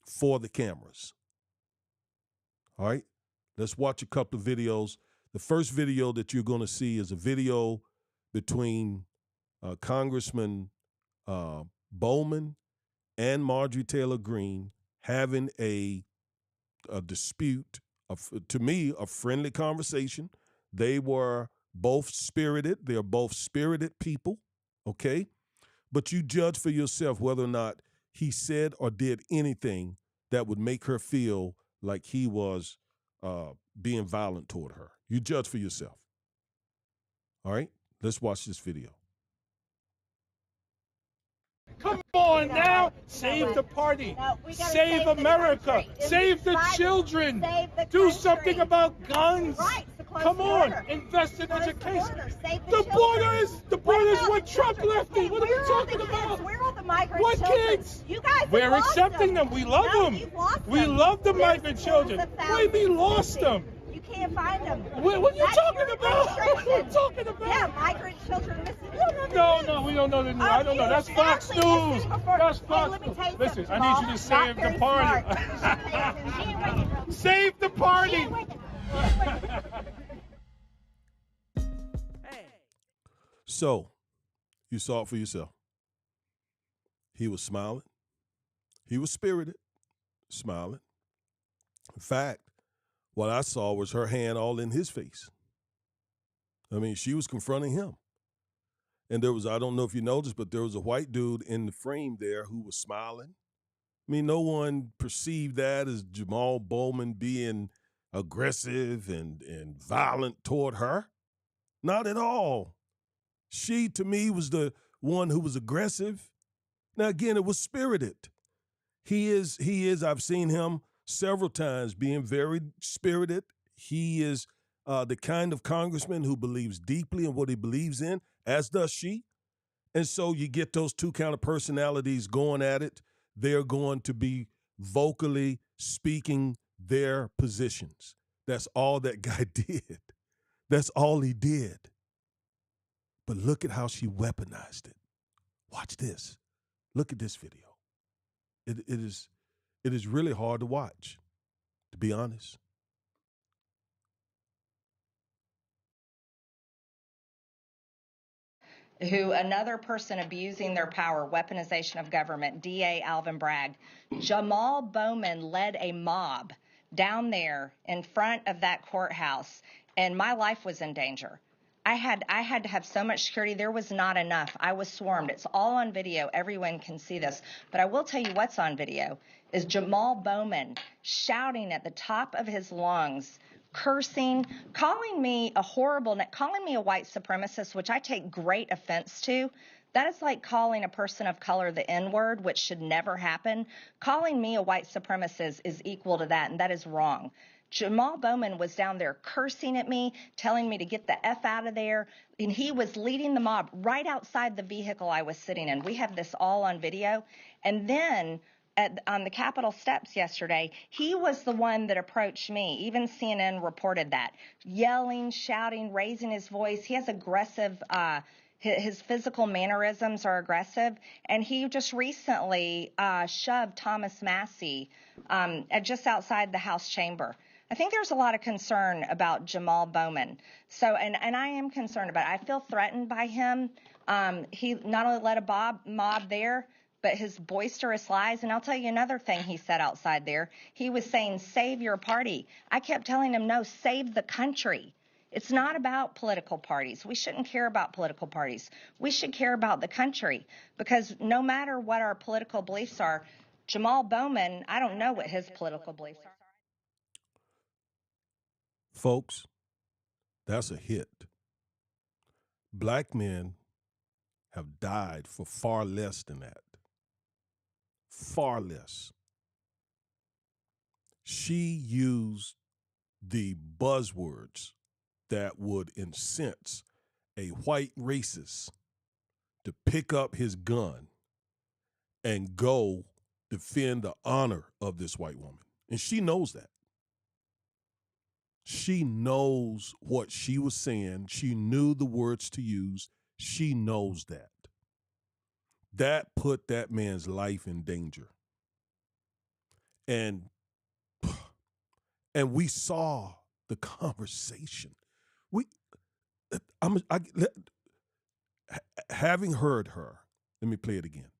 for the cameras. All right, let's watch a couple of videos. The first video that you're going to see is a video between Congressman Bowman and Marjorie Taylor Greene having a dispute, to me, a friendly conversation. They were both spirited. They're both spirited people, okay? But you judge for yourself whether or not he said or did anything that would make her feel like he was being violent toward her. You judge for yourself. All right? Let's watch this video. Come on now, save the party, save America, save the children, do something about guns. Come on, invest in education. The border is what Trump left it. What are we talking about? What kids? We're accepting them. We love them. We love the migrant children. Wait, we lost them. You can't find them. What are you talking about? What are you talking about? Yeah, migrant children missing. No, we don't know the news. I don't know. That's Fox News. That's Fox News. Listen, I need you to save the party. Save the party. So, you saw it for yourself. He was smiling. He was spirited, smiling. In fact, what I saw was her hand all in his face. I mean, she was confronting him. And there was, I don't know if you noticed, but there was a white dude in the frame there who was smiling. I mean, no one perceived that as Jamal Bowman being aggressive and violent toward her. Not at all. She, to me, was the one who was aggressive. Now, again, it was spirited. He is, I've seen him several times being very spirited. He is the kind of congressman who believes deeply in what he believes in, as does she. And so you get those two kind of personalities going at it. They're going to be vocally speaking their positions. That's all that guy did. That's all he did. But look at how she weaponized it. Watch this. Look at this video. It is really hard to watch, to be honest. Who another person abusing their power, weaponization of government, DA Alvin Bragg. Jamal Bowman led a mob down there in front of that courthouse, and my life was in danger. I had to have so much security. There was not enough. I was swarmed. It's all on video. Everyone can see this. But I will tell you what's on video is Jamal Bowman shouting at the top of his lungs, cursing, calling me a horrible, calling me a white supremacist, which I take great offense to. That is like calling a person of color the N-word, which should never happen. Calling me a white supremacist is equal to that, and that is wrong. Jamal Bowman was down there cursing at me, telling me to get the F out of there, and he was leading the mob right outside the vehicle I was sitting in. We have this all on video. And then on the Capitol steps yesterday, he was the one that approached me. Even CNN reported that. Yelling, shouting, raising his voice. He has aggressive, his physical mannerisms are aggressive. And he just recently shoved Thomas Massey just outside the House chamber. I think there's a lot of concern about Jamal Bowman. So, and I am concerned about it. I feel threatened by him. He not only led a mob there, but his boisterous lies. And I'll tell you another thing he said outside there. He was saying, save your party. I kept telling him, no, save the country. It's not about political parties. We shouldn't care about political parties. We should care about the country, because no matter what our political beliefs are, Jamal Bowman, I don't know what his political beliefs are. Folks, that's a hit. Black men have died for far less than that. Far less. She used the buzzwords that would incense a white racist to pick up his gun and go defend the honor of this white woman. And she knows that. She knows what she was saying. She knew the words to use. She knows that. That put that man's life in danger. And we saw the conversation. Having heard her, let me play it again.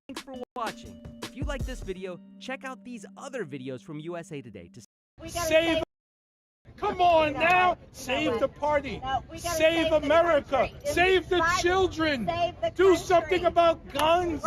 Thanks for watching. If you like this video, check out these other videos from USA Today to Save. Come on now. Save the party. Save America. Save the children. Do something about guns.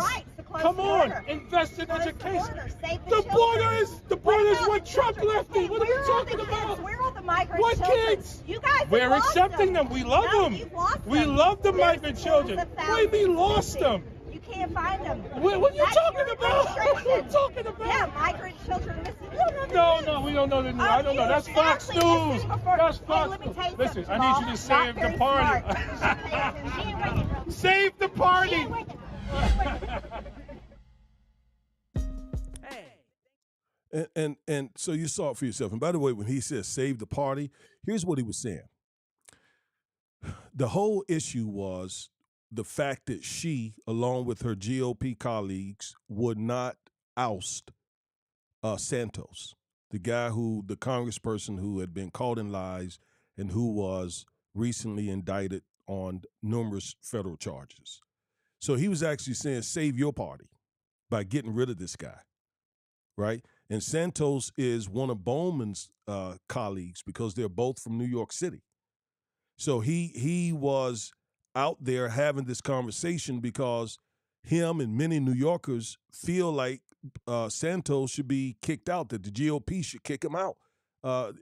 Come on. Invest in education. The border is what Trump left it. What are you talking about? Where are the migrant What children? kids? You guys We're accepting them. We love them. We love the migrant children. Why we lost them? You can't find them. What are you That's talking your about? What are you administration. talking about? Yeah, migrant children missing. You don't know the No, news. no, we don't know the news. Oh, I don't know. you That's Fox actually listened News. before. That's Hey, Fox let me News. tell you Listen, something, I need you Jamal. to save Not the very party. smart. You should pay attention. Save the party. Hey. And so you saw it for yourself. And by the way, when he says save the party, here's what he was saying. The whole issue was the fact that she, along with her GOP colleagues, would not oust Santos, the congressperson who had been caught in lies and who was recently indicted on numerous federal charges. So he was actually saying, save your party by getting rid of this guy, right? And Santos is one of Bowman's colleagues because they're both from New York City. So he was out there having this conversation because him and many New Yorkers feel like Santos should be kicked out, that the GOP should kick him out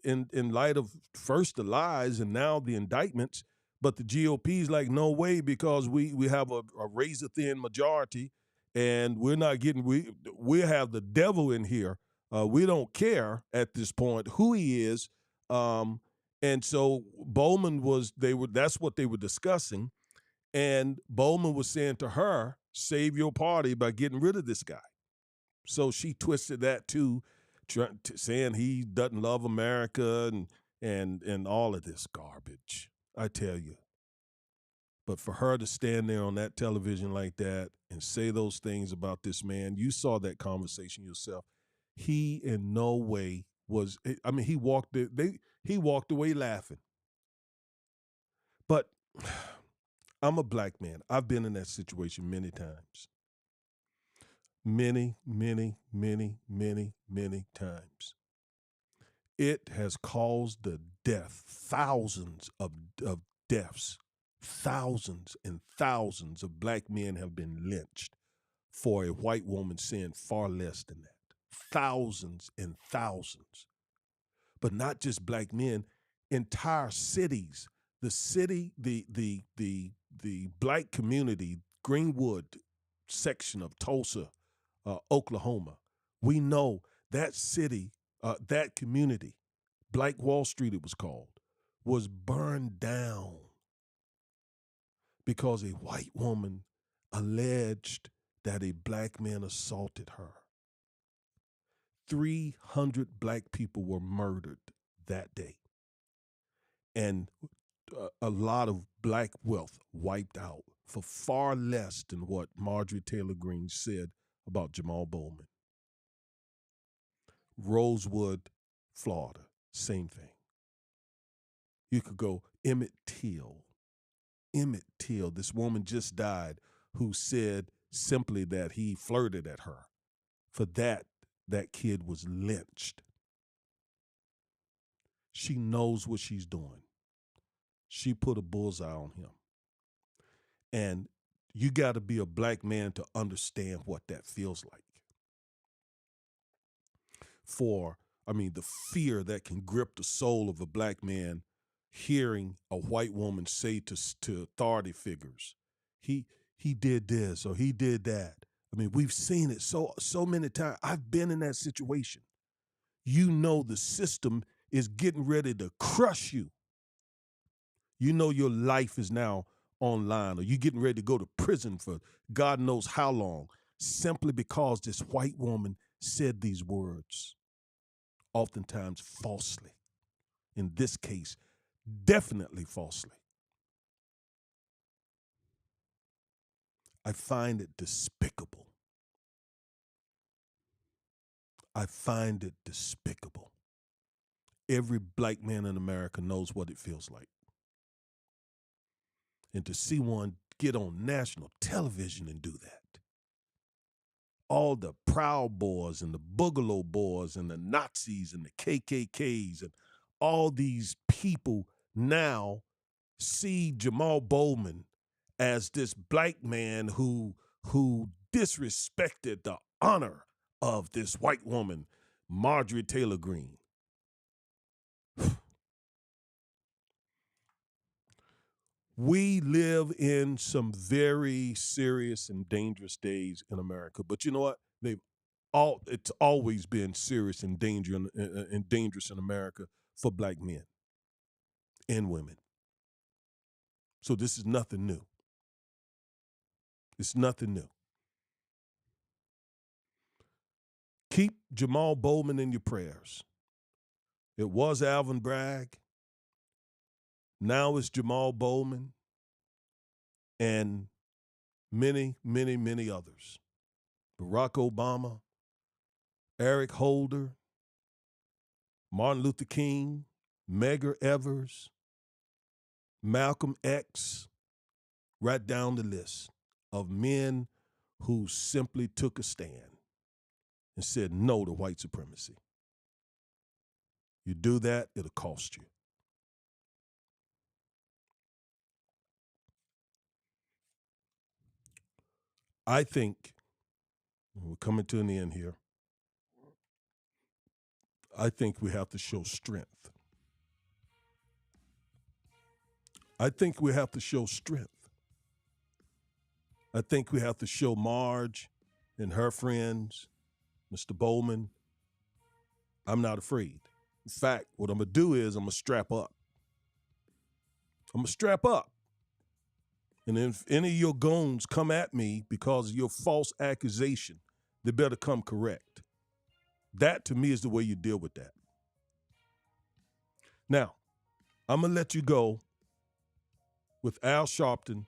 in light of first the lies and now the indictments. But the GOP is like, no way, because we have a razor-thin majority and we're not getting – we have the devil in here. We don't care at this point who he is. And so Bowman that's what they were discussing. And Bowman was saying to her, save your party by getting rid of this guy. So she twisted that to saying he doesn't love America and all of this garbage. I tell you. But for her to stand there on that television like that and say those things about this man, you saw that conversation yourself. He in no way was. I mean, he walked away laughing. But I'm a black man. I've been in that situation many times. Many, many, many, many, many times. It has caused the death, thousands of deaths. Thousands and thousands of black men have been lynched for a white woman saying far less than that. Thousands and thousands. But not just black men, entire cities. The black community, Greenwood section of Tulsa, Oklahoma. We know that city, that community, Black Wall Street it was called, was burned down because a white woman alleged that a black man assaulted her. 300 black people were murdered that day. And a lot of black wealth wiped out for far less than what Marjorie Taylor Greene said about Jamal Bowman. Rosewood, Florida, same thing. You could go Emmett Till. Emmett Till, this woman just died who said simply that he flirted at her. For that kid was lynched. She knows what she's doing. She put a bullseye on him. And you got to be a black man to understand what that feels like. The fear that can grip the soul of a black man hearing a white woman say to authority figures, he did this or he did that. I mean, we've seen it so many times. I've been in that situation. You know the system is getting ready to crush you. You know your life is now online, or you're getting ready to go to prison for God knows how long, simply because this white woman said these words, oftentimes falsely. In this case, definitely falsely. I find it despicable. I find it despicable. Every black man in America knows what it feels like. And to see one get on national television and do that. All the Proud Boys and the Boogaloo Boys and the Nazis and the KKKs and all these people now see Jamal Bowman as this black man who disrespected the honor of this white woman, Marjorie Taylor Greene. We live in some very serious and dangerous days in America, but you know what? It's always been serious and dangerous in America for black men and women. So this is nothing new. It's nothing new. Keep Jamal Bowman in your prayers. It was Alvin Bragg. Now it's Jamal Bowman and many, many, many others. Barack Obama, Eric Holder, Martin Luther King, Medgar Evers, Malcolm X, right down the list of men who simply took a stand and said no to white supremacy. You do that, it'll cost you. I think, we're coming to an end here, I think we have to show strength. I think we have to show strength. I think we have to show Marge and her friends, Mr. Bowman, I'm not afraid. In fact, what I'm going to do is I'm going to strap up. I'm going to strap up. And if any of your goons come at me because of your false accusation, they better come correct. That, to me, is the way you deal with that. Now, I'm going to let you go with Al Sharpton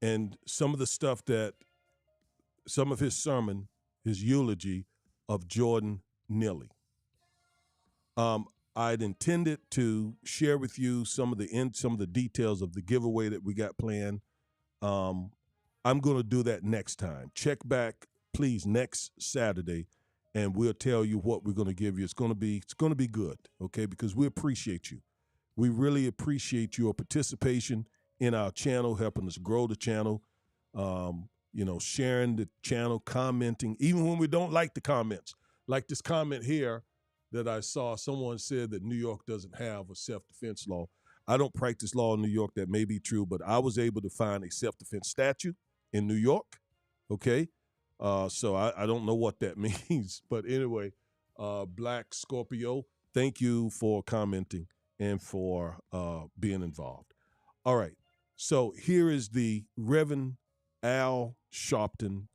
and some of the stuff some of his sermon, his eulogy of Jordan Neely. I'd intended to share with you some of the details of the giveaway that we got planned. I'm going to do that next time. Check back, please, next Saturday, and we'll tell you what we're going to give you. It's going to be good, okay? Because we appreciate you. We really appreciate your participation in our channel, helping us grow the channel. Sharing the channel, commenting, even when we don't like the comments. Like this comment here that I saw, someone said that New York doesn't have a self-defense law. I don't practice law in New York. That may be true, but I was able to find a self-defense statute in New York, okay? So I don't know what that means. But anyway, Black Scorpio, thank you for commenting and for being involved. All right, so here is the Reverend Al Sharpton,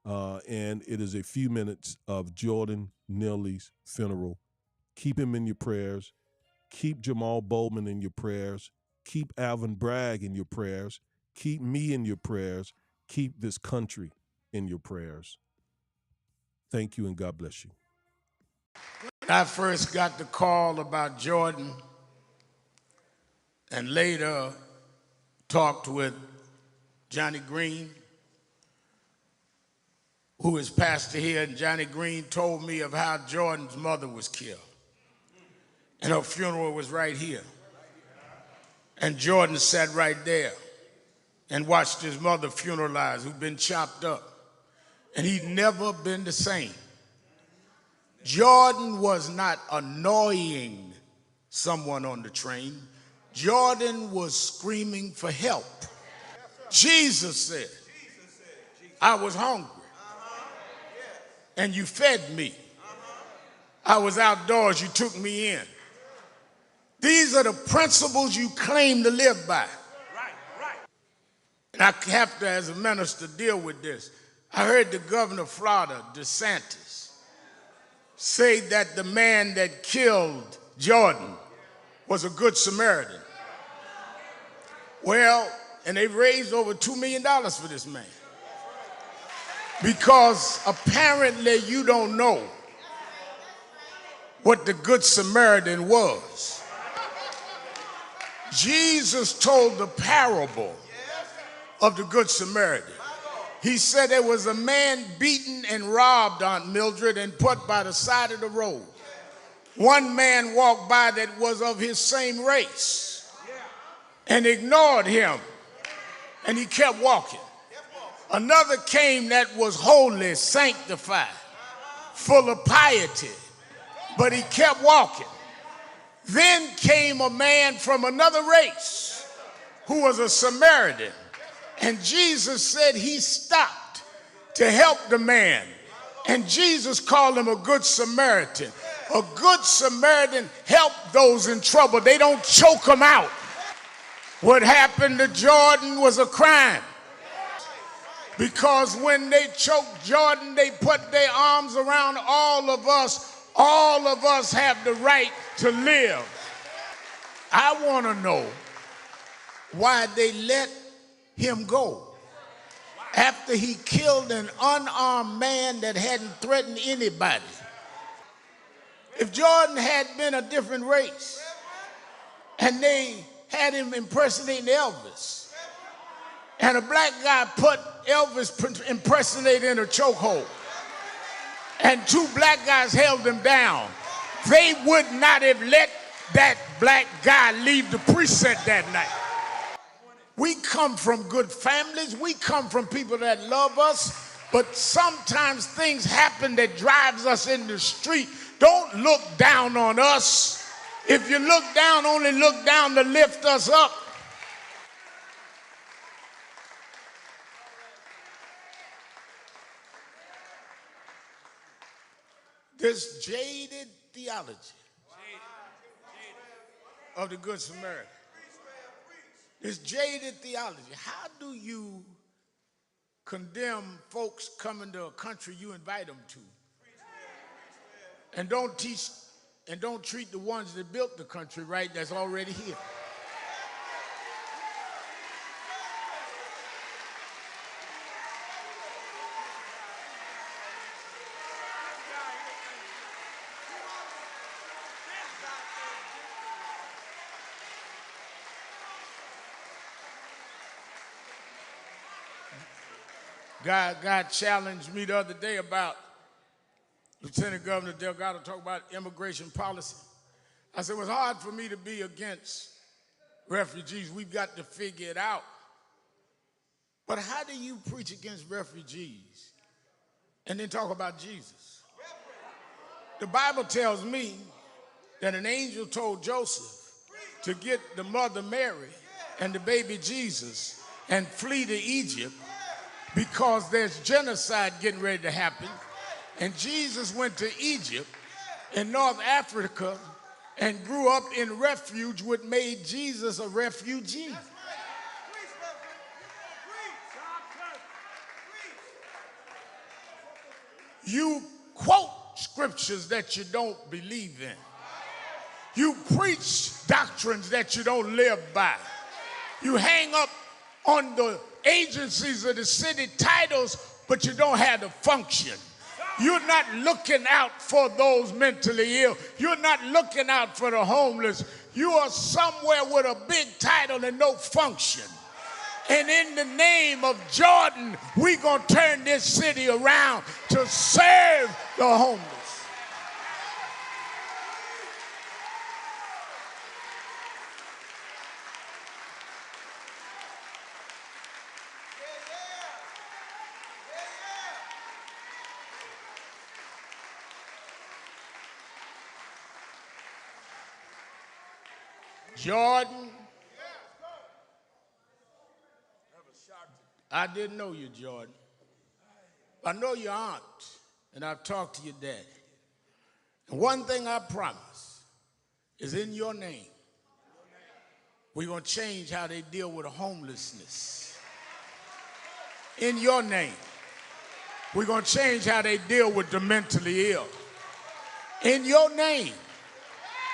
and it is a few minutes of Jordan Neely's funeral. Keep him in your prayers. Keep Jamal Bowman in your prayers. Keep Alvin Bragg in your prayers. Keep me in your prayers. Keep this country in your prayers. Thank you, and God bless you. When I first got the call about Jordan and later talked with Johnny Green, who is pastor here, and Johnny Green told me of how Jordan's mother was killed. And her funeral was right here. And Jordan sat right there and watched his mother funeralized, who'd been chopped up. And he'd never been the same. Jordan was not annoying someone on the train. Jordan was screaming for help. Jesus said, I was hungry, and you fed me. I was outdoors, you took me in. These are the principles you claim to live by. And I have to, as a minister, deal with this. I heard the governor of Florida, DeSantis, say that the man that killed Jordan was a good Samaritan. Well, and they raised over $2 million for this man. Because apparently you don't know what the Good Samaritan was. Jesus told the parable of the Good Samaritan. He said there was a man beaten and robbed, Aunt Mildred, and put by the side of the road. One man walked by that was of his same race and ignored him, and he kept walking. Another came that was holy, sanctified, full of piety, but he kept walking. Then came a man from another race who was a Samaritan, and Jesus said he stopped to help the man, and Jesus called him a good Samaritan. A good Samaritan helped those in trouble. They don't choke them out. What happened to Jordan was a crime. Because when they choked Jordan, they put their arms around all of us. All of us have the right to live. I want to know why they let him go after he killed an unarmed man that hadn't threatened anybody. If Jordan had been a different race and they had him impersonating Elvis, and a black guy put Elvis impersonating in a chokehold, and two black guys held him down, they would not have let that black guy leave the precinct that night. We come from good families. We come from people that love us. But sometimes things happen that drives us in the street. Don't look down on us. If you look down, only look down to lift us up. This jaded theology of the Good Samaritan. This jaded theology. How do you condemn folks coming to a country you invite them to and don't treat the ones that built the country right that's already here. God challenged me the other day about Lieutenant Governor Delgado talking about immigration policy. I said, it was hard for me to be against refugees. We've got to figure it out. But how do you preach against refugees and then talk about Jesus? The Bible tells me that an angel told Joseph to get the mother Mary and the baby Jesus and flee to Egypt because there's genocide getting ready to happen. And Jesus went to Egypt in North Africa and grew up in refuge, which made Jesus a refugee. You quote scriptures that you don't believe in. You preach doctrines that you don't live by. You hang up on the agencies of the city titles, but you don't have the function. You're not looking out for those mentally ill. You're not looking out for the homeless. You are somewhere with a big title and no function. And in the name of Jordan, we're going to turn this city around to serve the homeless. Jordan, I didn't know you, Jordan. I know your aunt, and I've talked to your daddy. And one thing I promise is in your name, we're going to change how they deal with homelessness. In your name, we're going to change how they deal with the mentally ill. In your name,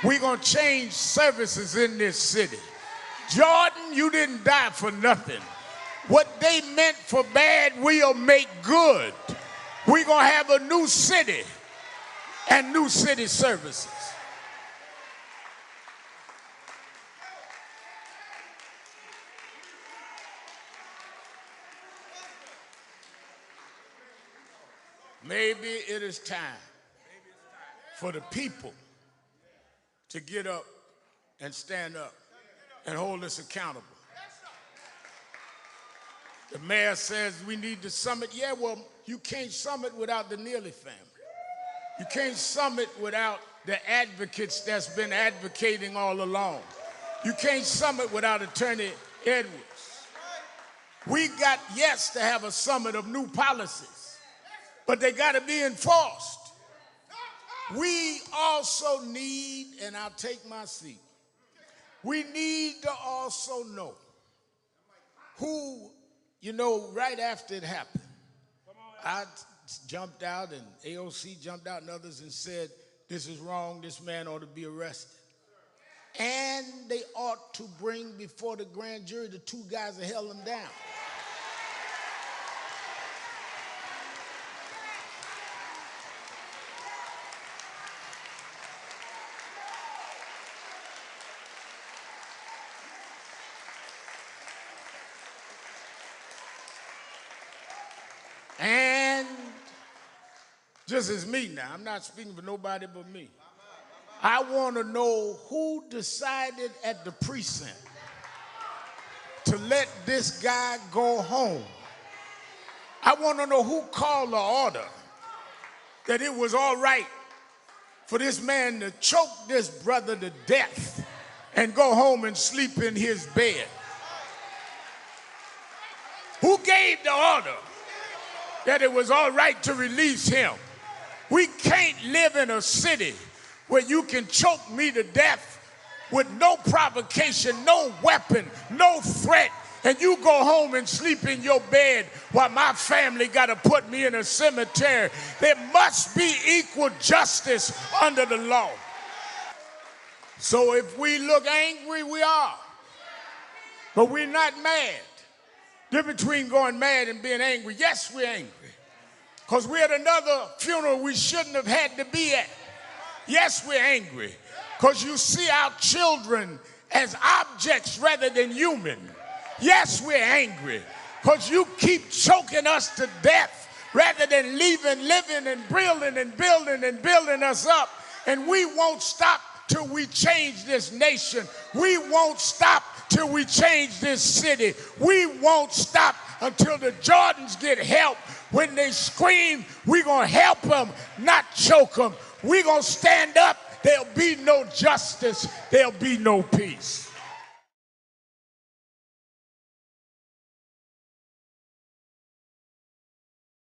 we're going to change services in this city. Jordan, you didn't die for nothing. What they meant for bad, we'll make good. We're going to have a new city and new city services. Maybe it is time for the people to get up and stand up and hold us accountable. The mayor says we need to summit. Yeah, well, you can't summit without the Neely family. You can't summit without the advocates that's been advocating all along. You can't summit without Attorney Edwards. We got, yes, to have a summit of new policies, but they got to be enforced. We also need, and I'll take my seat, we need to also know who, right after it happened, I jumped out and AOC jumped out and others and said, this is wrong, this man ought to be arrested. And they ought to bring before the grand jury the two guys that held him down. And just as me now, I'm not speaking for nobody but me. I want to know who decided at the precinct to let this guy go home. I want to know who called the order that it was all right for this man to choke this brother to death and go home and sleep in his bed. Who gave the order that it was all right to release him? We can't live in a city where you can choke me to death with no provocation, no weapon, no threat, and you go home and sleep in your bed while my family got to put me in a cemetery. There must be equal justice under the law. So if we look angry, we are. But we're not mad. Difference between going mad and being angry. Yes, we're angry. Because we're at another funeral we shouldn't have had to be at. Yes, we're angry. Because you see our children as objects rather than human. Yes, we're angry. Because you keep choking us to death rather than living and building us up. And we won't stop till we change this nation. We won't stop till we change this city. We won't stop until the Jordans get help. When they scream, we're going to help them, not choke them. We're going to stand up. There'll be no justice. There'll be no peace.